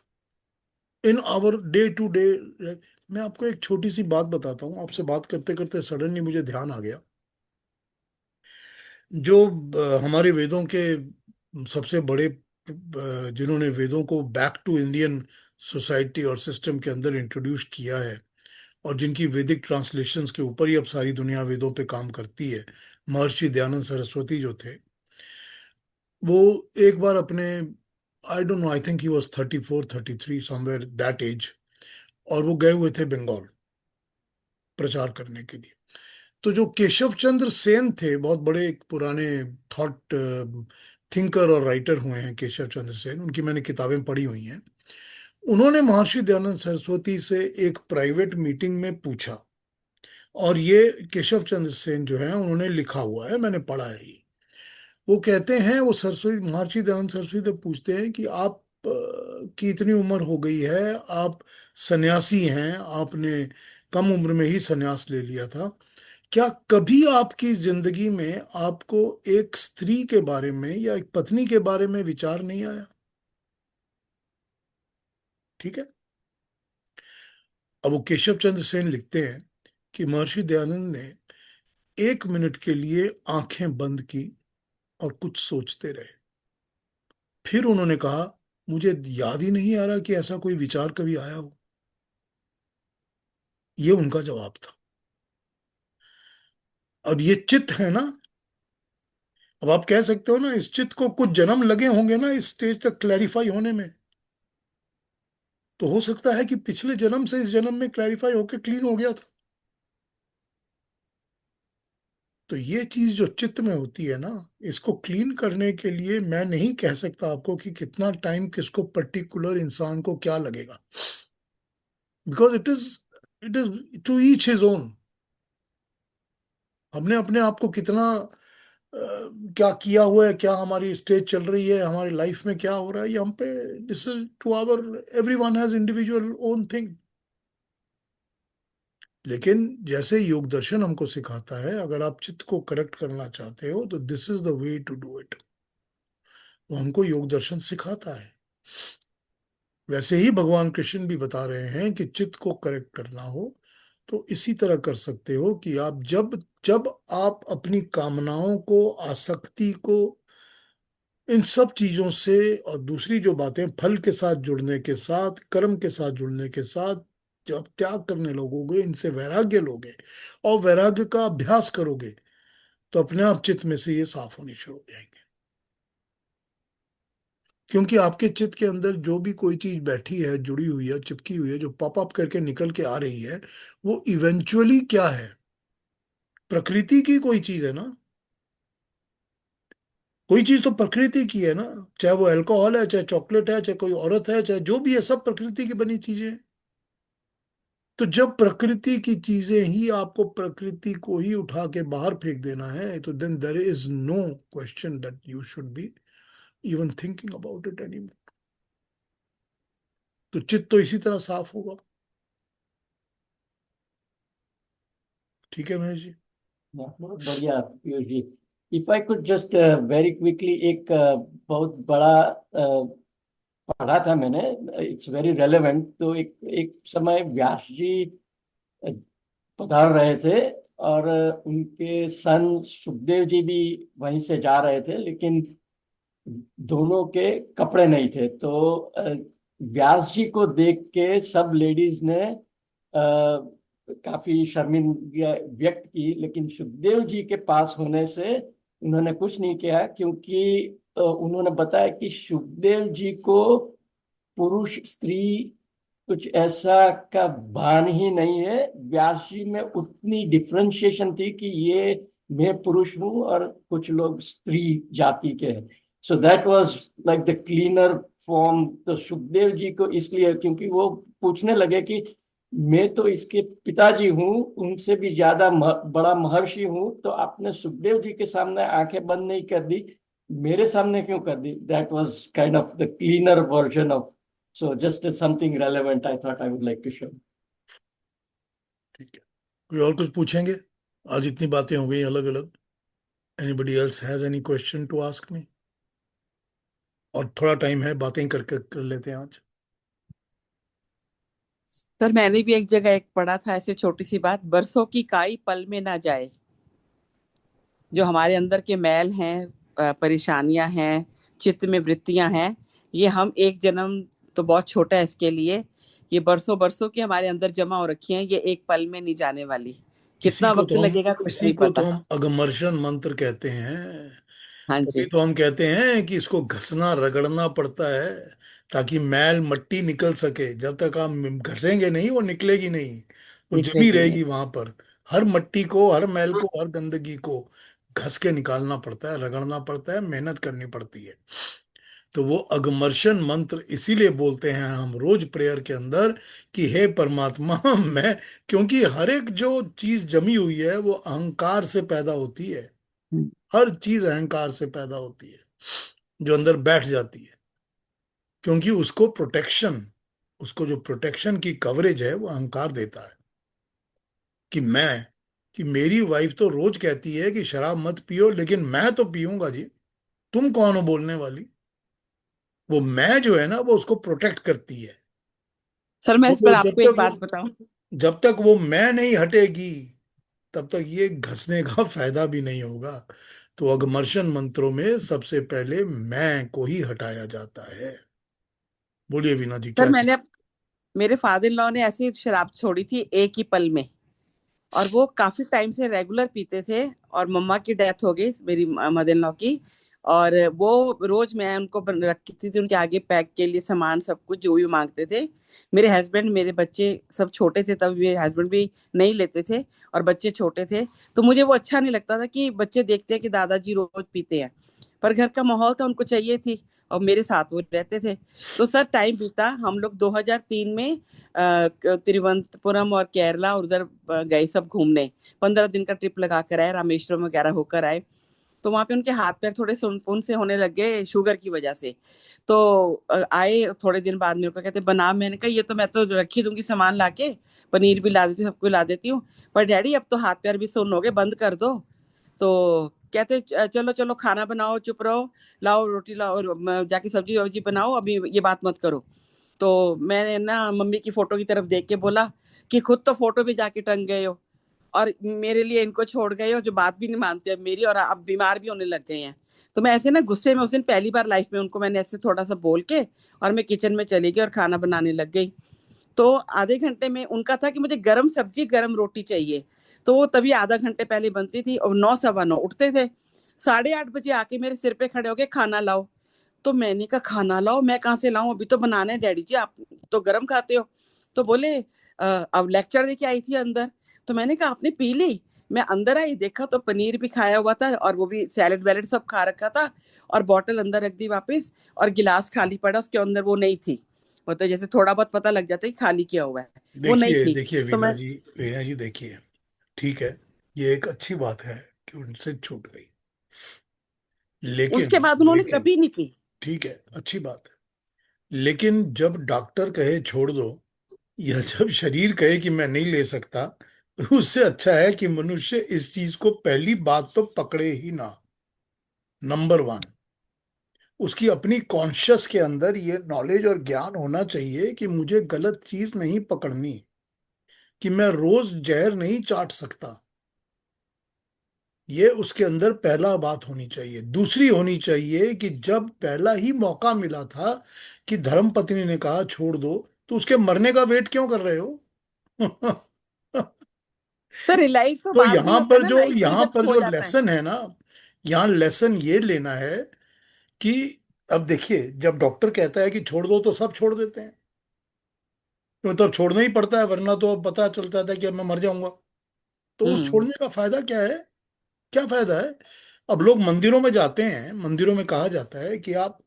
in our day to day। मैं आपको एक छोटी सी बात बताता हूँ, आपसे बात करते करते सडनली मुझे ध्यान आ गया। जो हमारे वेदों के सबसे बड़े जिन्होंने वेदों को बैक टू इंडियन सोसाइटी और सिस्टम के अंदर इंट्रोड्यूस किया है, और जिनकी वैदिक ट्रांसलेशंस के ऊपर ही अब सारी दुनिया वेदों पे काम करती है, महर्षि दयानंद सरस्वती जो थे, वो एक बार अपने, I don't know, I think he was 34 33 somewhere that age, और वो गए हुए थे बंगाल प्रचार करने के लिए। तो जो केशव चंद्र सेन थे, बहुत बड़े एक पुराने थॉट थिंकर और राइटर हुए हैं केशव चंद्र सेन, उनकी मैंने किताबें पढ़ी हुई हैं। उन्होंने महर्षि दयानंद सरस्वती से एक प्राइवेट मीटिंग में पूछा, और ये केशव चंद्र सेन जो है उन्होंने लिखा हुआ है, मैंने पढ़ा है ये। वो कहते हैं, वो सरस्वती, महर्षि दयानंद सरस्वती से पूछते हैं कि आप की इतनी उम्र हो गई है, आप सन्यासी हैं, आपने कम उम्र में ही सन्यास ले लिया था, क्या कभी आपकी जिंदगी में आपको एक स्त्री के बारे में या एक पत्नी के बारे में विचार नहीं आया? ठीक है। अब वो केशव चंद्र सेन लिखते हैं कि महर्षि दयानंद ने 1 मिनट के लिए आंखें बंद की और कुछ सोचते रहे। फिर उन्होंने कहा, मुझे याद ही नहीं आ रहा कि ऐसा कोई विचार कभी आया हो। ये उनका जवाब था। अब ये चित्त है ना, अब आप कह सकते हो ना, इस चित्त को कुछ जन्म लगे होंगे ना इस स्टेज तक क्लैरिफाई होने में, तो हो सकता है कि पिछले जन्म से इस जन्म में क्लैरिफाई होकर क्लीन हो गया था। तो ये चीज जो चित्त में होती है ना, इसको क्लीन करने के लिए मैं नहीं कह सकता आपको कि कितना टाइम किसको पर्टिकुलर इंसान को क्या लगेगा, because it is to each his own. हमने अपने आप को कितना क्या किया हुआ है, क्या हमारी स्टेज चल रही है, हमारी लाइफ में क्या हो रहा है, ये हम पे, this is to our, every one has individual own thing. लेकिन जैसे योग दर्शन हमको सिखाता है, अगर आप चित्त को करेक्ट करना चाहते हो तो this is the way to do it. वो हमको योग दर्शन सिखाता है। वैसे ही भगवान कृष्ण भी बता रहे हैं कि चित्त को करेक्ट करना हो तो इसी तरह कर सकते हो कि आप जब जब आप अपनी कामनाओं को, आसक्ति को, इन सब चीजों से, और दूसरी जो बातें फल के साथ जुड़ने के साथ, कर्म के साथ जुड़ने के साथ, जब त्याग करने लगोगे, इनसे वैराग्य लोगे और वैराग्य का अभ्यास करोगे तो अपने आप चित्त में से ये साफ होनी शुरू हो जाएंगे। क्योंकि आपके चित्त के अंदर जो भी कोई चीज बैठी है, जुड़ी हुई है, चिपकी हुई है, जो पॉप अप करके निकल के आ रही है, वो इवेंचुअली क्या है? प्रकृति की कोई चीज है ना। कोई चीज तो प्रकृति की है ना। चाहे वो अल्कोहल है, चाहे चॉकलेट है, चाहे कोई औरत है, चाहे जो भी है, सब प्रकृति की बनी चीजें हैं। तो जब प्रकृति की चीजें ही आपको प्रकृति को ही उठा के बाहर फेंक देना है, तो then there is no question that you should be even thinking about it anymore. तो चित्त तो इसी तरह साफ होगा। ठीक है महेश जी। बहुत बढ़िया Piyush ji. If I could just very quickly, एक बहुत बड़ा पढ़ा था मैंने, इट्स वेरी रेलेवेंट। तो एक एक समय व्यास जी पधार रहे थे और उनके सन सुखदेव जी भी वहीं से जा रहे थे, लेकिन दोनों के कपड़े नहीं थे। तो व्यास जी को देख के सब लेडीज ने काफी शर्मिंदगी व्यक्त की, लेकिन सुखदेव जी के पास होने से उन्होंने कुछ नहीं किया, क्योंकि उन्होंने बताया कि सुखदेव जी को पुरुष स्त्री कुछ ऐसा का भान ही नहीं है। व्यास जी में उतनी डिफरेंशिएशन थी कि ये मैं पुरुष हूँ और कुछ लोग स्त्री जाति के हैं। So that was like the cleaner form. तो सुखदेव जी को इसलिए, क्योंकि वो पूछने लगे कि मैं तो इसके पिताजी हूँ, उनसे भी ज्यादा बड़ा महर्षि हूँ, तो आपने सुखदेव जी के सामने आंखें बंद नहीं कर दी, मेरे सामने क्यों कर दी? That was kind of the cleaner version of. So just something relevant I thought I would like to share. ठीक है, कोई और कुछ पूछेंगे? आज इतनी बातें हो गई अलग अलग। Anybody else has any question to ask me? और थोड़ा टाइम है, बातें करके कर लेते हैं आज। सर मैंने भी एक जगह एक पढ़ा था ऐसे छोटी सी बात, बरसों की काई पल में ना जाए। जो हमारे अंदर के मैल हैं, परेशानियां हैं, चित्त में वृत्तियां हैं, ये हम एक जन्म तो बहुत छोटा है इसके लिए, ये बरसों बरसों की हमारे अंदर जमा हो रखी हैं, ये एक पल में नहीं जाने वाली। कितना वक्त लगेगा कुछ इसी नहीं को तो पता। हम अगमर्शन मंत्र कहते हैं। हाँ तभी जी। तो हम कहते हैं कि इसको घसना रगड़ना पड़ता है ताकि मैल मट्टी निकल सके। जब तक आप घसेंगे नहीं, वो निकलेगी नहीं, वो जमी निकलेगी नहीं। रहेगी वहां पर। हर मट्टी को, हर मैल को, हर गंदगी को घस के निकालना पड़ता है, रगड़ना पड़ता है, मेहनत करनी पड़ती है। तो वो अगमर्शन मंत्र इसीलिए बोलते हैं हम रोज प्रेयर के अंदर कि हे परमात्मा मैं, क्योंकि हर एक जो चीज जमी हुई है वो अहंकार से पैदा होती है। हम्म। हर चीज अहंकार से पैदा होती है जो अंदर बैठ जाती है, क्योंकि उसको प्रोटेक्शन, उसको जो प्रोटेक्शन की कवरेज है वो अहंकार देता है। कि मैं, कि मेरी वाइफ तो रोज कहती है कि शराब मत पियो, लेकिन मैं तो पीऊंगा जी, तुम कौन हो बोलने वाली? वो मैं जो है ना, वो उसको प्रोटेक्ट करती है। सर मैं तो इस पर जब आपको एक तक बात बताऊं। जब तक वो मैं नहीं हटेगी, तब तक ये घसने का फायदा भी नहीं होगा। तो अगमर्शन मंत्रों में सबसे पहले मैं को ही हटाया जाता है। बोलिए वीना जी, सर क्या चीज? मेरे फादर इन लॉ ने ऐसी शराब छोड़ी थी एक ही पल में, और वो काफी टाइम से रेगुलर पीते थे, और मम्मा की डेथ हो गई मेरी मदर इन लॉ की। और वो रोज मैं उनको रखती थी उनके आगे पैक के लिए सामान, सब कुछ जो भी मांगते थे। मेरे हस्बैंड, मेरे बच्चे सब छोटे थे तब, मेरे हस्बैंड भी नहीं लेते थे और बच्चे छोटे थे, तो मुझे वो अच्छा नहीं लगता था कि बच्चे देखते हैं कि दादाजी रोज पीते हैं। पर घर का माहौल था, उनको चाहिए थी, और मेरे साथ वो रहते थे। तो सर टाइम बीता, हम लोग 2003 में तिरुवनंतपुरम और केरला और उधर गए सब घूमने। 15 दिन का ट्रिप लगा कर आए, रामेश्वरम वगैरह होकर आए। तो वहां पे उनके हाथ पैर थोड़े सुनपुन से होने लग गए शुगर की वजह से। तो आए थोड़े दिन बाद मेरे को कहते बना, मैंने कहा ये तो मैं तो रख ही दूंगी सामान लाके, पनीर भी ला देती हूँ, सबको ला देती हूँ, पर डैडी अब तो हाथ पैर भी सुन्न हो गए, बंद कर दो। तो कहते चलो चलो खाना बनाओ, चुप रहो, लाओ रोटी लाओ और जाके सब्जी वब्जी बनाओ, अभी ये बात मत करो। तो मैंने ना मम्मी की फोटो की तरफ देख के बोला कि खुद तो फोटो पे जाके टंग गए हो और मेरे लिए इनको छोड़ गए हो जो बात भी नहीं मानते अब मेरी, और अब बीमार भी होने लग गए हैं। तो मैं ऐसे ना गुस्से में उस दिन पहली बार लाइफ में उनको मैंने ऐसे थोड़ा सा बोल के और मैं किचन में चली गई और खाना बनाने लग गई। तो आधे घंटे में उनका था कि मुझे गरम सब्जी गरम रोटी चाहिए, तो वो तभी आधा घंटे पहले बनती थी और 9 सवा 9 उठते थे, 8:30 बजे आके मेरे सिर पे खड़े होके खाना लाओ। तो मैंने कहा खाना लाओ, मैं कहाँ से लाऊं, अभी तो बनाने डैडी जी, आप तो गरम खाते हो। तो बोले अब लेक्चर देके आई थी अंदर। तो मैंने कहा आपने पी ली? मैं अंदर आई, देखा तो पनीर भी खाया हुआ था और वो भी सैलेड वैलेड सब खा रखा था, और बॉटल अंदर रख दी वापस, और गिलास खाली पड़ा, उसके अंदर वो नहीं थी। मतलब जैसे थोड़ा बहुत पता लग जाता है कि खाली किया हुआ है, वो नहीं देखिए थी। देखिए तो वीना मैं जी, वीना जी देखिए, ठीक है, ये एक अच्छी बात है कि उनसे छूट गई, लेकिन उसके बाद उन्होंने लेकिन कभी नहीं पी। ठीक है, अच्छी बात है, लेकिन जब डॉक्टर कहे छोड़ दो या जब शरीर कहे कि मैं नहीं ले सकता, तो उससे अच्छा है कि मनुष्य इस चीज को पहली बात तो पकड़े ही ना। नंबर वन, उसकी अपनी कॉन्शियस के अंदर ये नॉलेज और ज्ञान होना चाहिए कि मुझे गलत चीज नहीं पकड़नी, कि मैं रोज जहर नहीं चाट सकता। ये उसके अंदर पहला बात होनी चाहिए। दूसरी होनी चाहिए कि जब पहला ही मौका मिला था कि धर्मपत्नी ने कहा छोड़ दो, तो उसके मरने का वेट क्यों कर रहे हो? तो रियलाइज तो तो बाद में होता है ना, लाइफ में यहाँ जब पर हो जो जाता है। लेसन है ना, यहाँ लेसन ये लेना है कि अब देखिए, जब डॉक्टर कहता है कि छोड़ दो तो सब छोड़ देते हैं, तो तब छोड़ना ही पड़ता है, वरना तो अब पता चलता था कि अब मैं मर जाऊंगा। तो उस हम्म। छोड़ने का फायदा क्या है? क्या फायदा है? अब लोग मंदिरों में जाते हैं, मंदिरों में कहा जाता है कि आप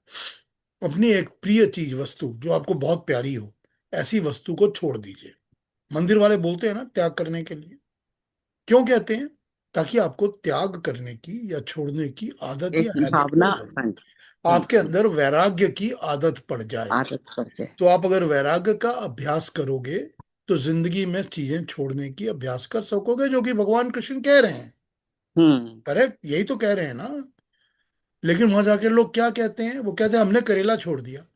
अपनी एक प्रिय चीज, वस्तु जो आपको बहुत प्यारी हो, ऐसी वस्तु को छोड़ दीजिए। मंदिर वाले बोलते हैं ना त्याग करने के लिए। क्यों कहते हैं? ताकि आपको त्याग करने की या छोड़ने की आदत एक या हैबिट भावना, पड़ जाए, हाँ जी। आपके अंदर वैराग्य की आदत पड़ जाए। आदत पड़ जाए। तो आप अगर वैराग्य का अभ्यास करोगे तो जिंदगी में चीजें छोड़ने की अभ्यास कर सकोगे, जो कि भगवान कृष्ण कह रहे हैं। हम्म। करेक्ट, यही तो कह रहे हैं ना। लेकिन वहां जाके लोग क्या कहते हैं? वो कहते हैं हमने करेला छोड़ दिया,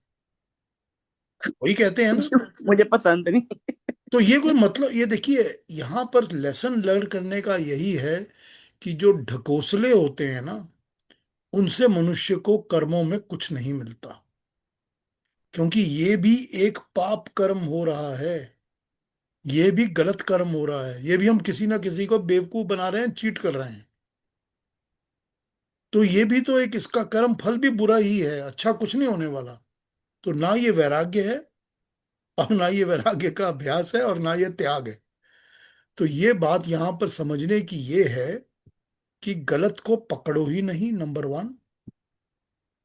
वही कहते हैं ना। मुझे पसंद नहीं। तो ये कोई मतलब, ये देखिए, यहाँ पर लेसन लर्न करने का यही है कि जो ढकोसले होते हैं ना, उनसे मनुष्य को कर्मों में कुछ नहीं मिलता, क्योंकि ये भी एक पाप कर्म हो रहा है, ये भी गलत कर्म हो रहा है, ये भी हम किसी ना किसी को बेवकूफ बना रहे हैं, चीट कर रहे हैं। तो ये भी तो एक, इसका कर्म फल भी बुरा ही है, अच्छा कुछ नहीं होने वाला। तो ना ये वैराग्य है, और ना ये वैराग्य का अभ्यास है, और ना ये त्याग है। तो ये बात यहां पर समझने की ये है कि गलत को पकड़ो ही नहीं, नंबर वन।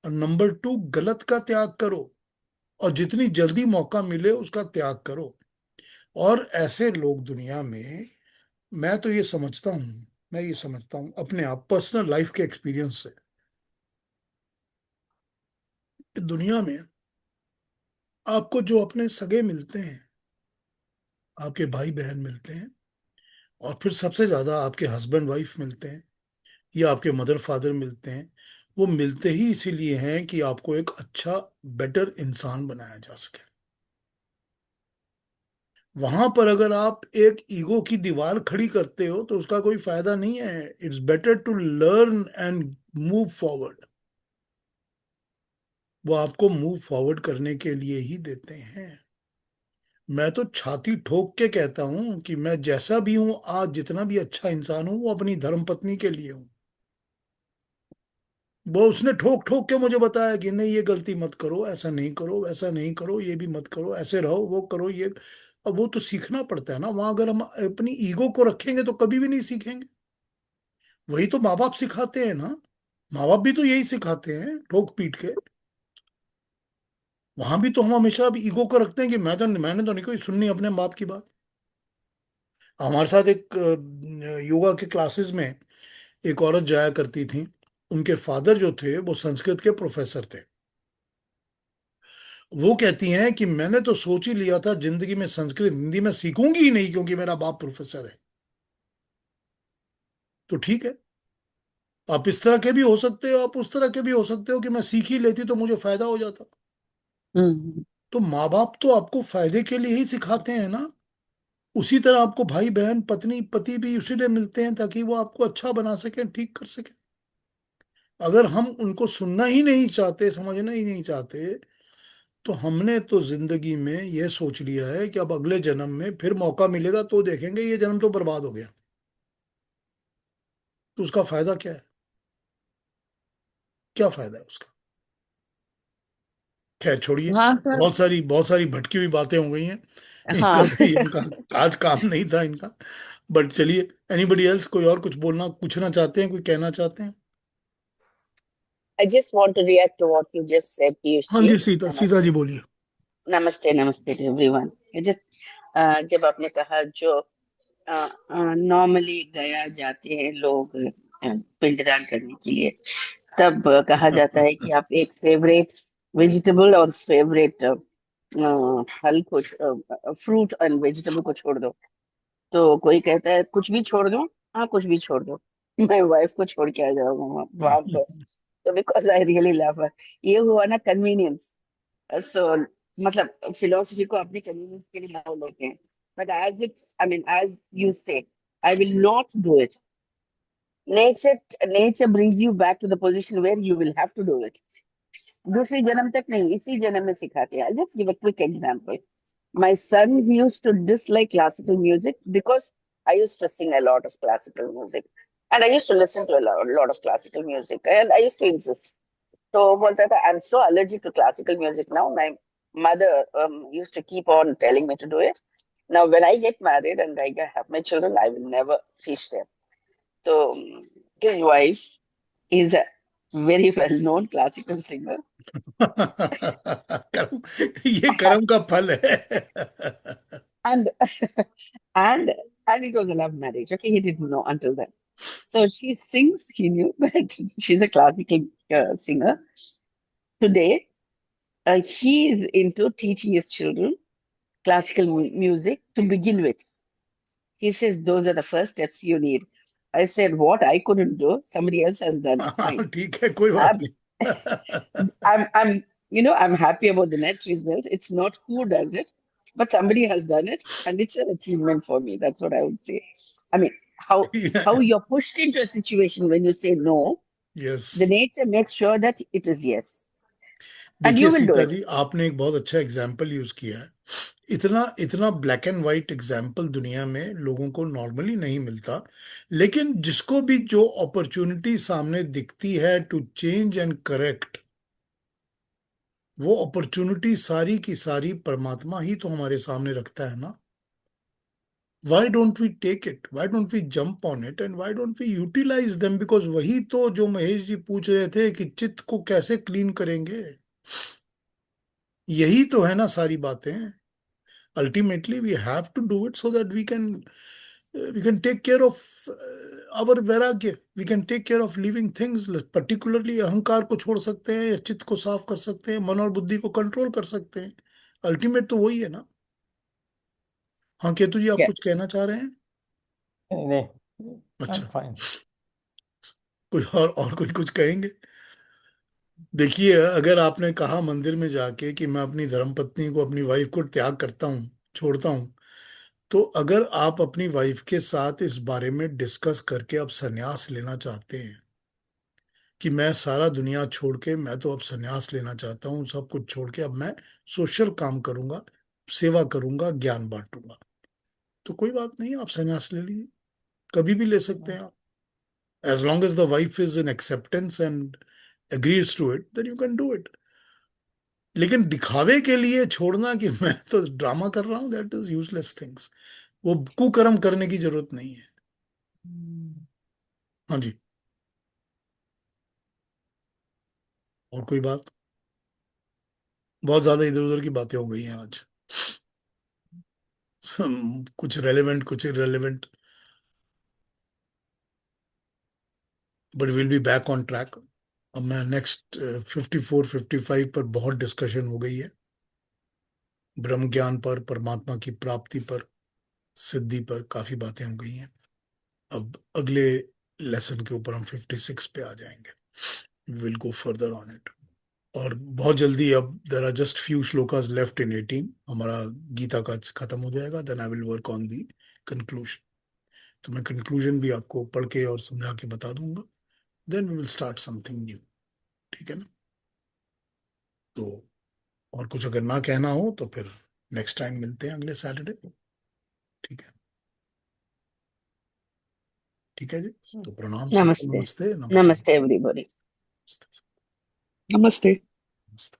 और नंबर टू, गलत का त्याग करो, और जितनी जल्दी मौका मिले उसका त्याग करो। और ऐसे लोग दुनिया में, मैं तो ये समझता हूँ, मैं ये समझता हूँ अपने आप पर्सनल लाइफ के एक्सपीरियंस से, कि दुनिया में आपको जो अपने सगे मिलते हैं, आपके भाई बहन मिलते हैं, और फिर सबसे ज्यादा आपके हस्बैंड वाइफ मिलते हैं, या आपके मदर फादर मिलते हैं, वो मिलते ही इसीलिए हैं कि आपको एक अच्छा, बेटर इंसान बनाया जा सके। वहां पर अगर आप एक ईगो की दीवार खड़ी करते हो तो उसका कोई फायदा नहीं है। It's better to learn and move forward. वो आपको मूव फॉरवर्ड करने के लिए ही देते हैं। मैं तो छाती ठोक के कहता हूं कि मैं जैसा भी हूं आज, जितना भी अच्छा इंसान हूं, वो अपनी धर्मपत्नी के लिए हूं। वो उसने ठोक ठोक के मुझे बताया कि नहीं, ये गलती मत करो, ऐसा नहीं करो, वैसा नहीं करो, ये भी मत करो, ऐसे रहो, वो करो, ये। अब वो तो सीखना पड़ता है ना वहां। अगर हम अपनी ईगो को रखेंगे तो कभी भी नहीं सीखेंगे। वही तो माँ बाप सिखाते हैं ना। माँ बाप भी तो यही सिखाते हैं, ठोक पीट के। वहां भी तो हम हमेशा अब ईगो को रखते हैं कि मैंने तो नहीं कोई सुननी अपने बाप की बात। हमारे साथ एक योगा के क्लासेस में एक औरत जाया करती थी, उनके फादर जो थे वो संस्कृत के प्रोफेसर थे। वो कहती हैं कि मैंने तो सोच ही लिया था जिंदगी में संस्कृत हिंदी में सीखूंगी ही नहीं, क्योंकि मेरा बाप प्रोफेसर है। तो ठीक है, आप इस तरह के भी हो सकते हो, आप उस तरह के भी हो सकते हो कि मैं सीख ही लेती तो मुझे फायदा हो जाता। हम्म तो माँ बाप तो आपको फायदे के लिए ही सिखाते हैं ना। उसी तरह आपको भाई बहन पत्नी पति भी उसीलिए मिलते हैं ताकि वो आपको अच्छा बना सकें, ठीक कर सकें। अगर हम उनको सुनना ही नहीं चाहते, समझना ही नहीं चाहते, तो हमने तो जिंदगी में ये सोच लिया है कि अब अगले जन्म में फिर मौका मिलेगा तो देखेंगे, ये जन्म तो बर्बाद हो गया। तो उसका फायदा क्या है? क्या फायदा है उसका? खैर छोड़िए, हाँ सर। बहुत सारी भटकी हुई बातें हो गई हैं। हाँ। इनका आज काम नहीं था इनका। बट चलिए, एनीबडी एल्स, कोई और कुछ बोलना पूछना चाहते हैं, कोई कहना चाहते हैं? I just want to react to what you just said, Piyush हाँ ji. जी, सीता सीता Namaste. जी बोलिए। Namaste, namaste to everyone. I just जब आपने कहा जो नॉर्मली गया जाते हैं लोग पिंडदान करने के लिए, तब कहा जाता है कि आप एक फेवरेट वेजिटेबल और फेवरेट फल को, फ्रूट एंड वेजिटेबल को छोड़ दो। तो कोई कहता है कुछ भी छोड़ दो। हाँ, कुछ भी छोड़ दो। मैं वाइफ को छोड़ के आ जाऊंगा वहां पर। तो बिकॉज आई रियली लव हर, ये हुआ ना कन्वीनियंस। सो मतलब फिलोसफी को अपनी कन्वीनियंस के लिए ना लेते हैं, but as it, I mean as you say, I will not do it. Nature brings you back to the position where you will have to do it. दूसरी जन्म तक नहीं, इसी जन्म में सिखाते हैं। Just give a quick example. My son, he used to dislike classical music because I used to sing a lot of classical music, and I used to listen to a lot of classical music, and I used to insist. So बोलता था, I'm so allergic to classical music now. My mother used to keep on telling me to do it. Now, when I get married and I have my children, I will never teach them. So his wife is a very well-known classical singer, कर्म, ये कर्म का फल है। and and and it was a love marriage. Okay, he didn't know until then. So she sings, he knew, but she's a classical singer. Today, he is into teaching his children classical music to begin with. He says those are the first steps you need. I said, what I couldn't do, somebody else has done. Fine. हाँ ठीक है, कोई बात I'm, नहीं। I'm happy about the net result. It's not who does it, but somebody has done it, and it's an achievement for me. That's what I would say. I mean, how you're pushed into a situation when you say no, yes. the nature makes sure that it is yes, and देखिए you will do Sita it. जी, आपने एक बहुत अच्छा example use किया है। इतना इतना black and white example दुनिया में लोगों को नॉर्मली नहीं मिलता। लेकिन जिसको भी जो अपॉर्चुनिटी सामने दिखती है टू चेंज एंड करेक्ट, वो अपॉर्चुनिटी सारी की सारी परमात्मा ही तो हमारे सामने रखता है ना। Why don't we take it, why don't we jump on it, and why don't we utilize them? Because वही तो जो महेश जी पूछ रहे थे कि चित्त को कैसे क्लीन करेंगे, यही तो है ना सारी बातें। Ultimately we have to do it so that we can take care of our वैराग्य, we can take care of living things. Particularly अहंकार को छोड़ सकते हैं, या चित्त को साफ कर सकते हैं, मन और बुद्धि को कंट्रोल कर सकते हैं। अल्टीमेट तो वही है ना। हाँ केतु जी, आप क्या? कुछ कहना चाह रहे हैं? नहीं नहीं, आई एम अच्छा, फाइन। कोई और कोई कुछ कहेंगे? देखिए, अगर आपने कहा मंदिर में जाके कि मैं अपनी धर्मपत्नी को, अपनी वाइफ को त्याग करता हूँ, छोड़ता हूँ, तो अगर आप अपनी वाइफ के साथ इस बारे में डिस्कस करके अब संन्यास लेना चाहते हैं कि मैं सारा दुनिया छोड़ के, मैं तो अब संन्यास लेना चाहता हूँ, सब कुछ छोड़ के अब मैं सोशल काम करूंगा, सेवा करूंगा, ज्ञान बांटूंगा, तो कोई बात नहीं, आप संन्यास ले लीजिए, कभी भी ले सकते हैं आप। As long as the wife is in acceptance and agrees to it, then you can do it. लेकिन दिखावे के लिए छोड़ना कि मैं तो ड्रामा कर रहा हूं, दैट इज यूजलेस थिंग्स। वो कुकर्म करने की जरूरत नहीं है। हाँ जी, और कोई बात? बहुत ज्यादा इधर उधर की बातें हो गई हैं आज। कुछ रेलेवेंट, कुछ irrelevant. But will be back on track. अब मैं नेक्स्ट 54-55 पर बहुत डिस्कशन हो गई है, ब्रह्म ज्ञान पर, परमात्मा की प्राप्ति पर, सिद्धि पर काफी बातें हो गई हैं। अब अगले लेसन के ऊपर हम 56 पे आ जाएंगे, will go further on it. और बहुत जल्दी, अब there are just few shlokas left in 18, हमारा गीता का खत्म हो जाएगा, then I will work on the conclusion. तो मैं कंक्लूजन भी आपको पढ़ के और समझा के बता दूंगा, then we will start something new. ठीक है ना? तो और कुछ अगर ना कहना हो तो फिर नेक्स्ट टाइम मिलते हैं अगले सैटरडे। ठीक है? ठीक है जी, तो प्रणाम सबको, नमस्ते। नमस्ते, नमस्ते, नमस्ते एवरीबॉडी। नमस्ते। Namaste. नमस्ते।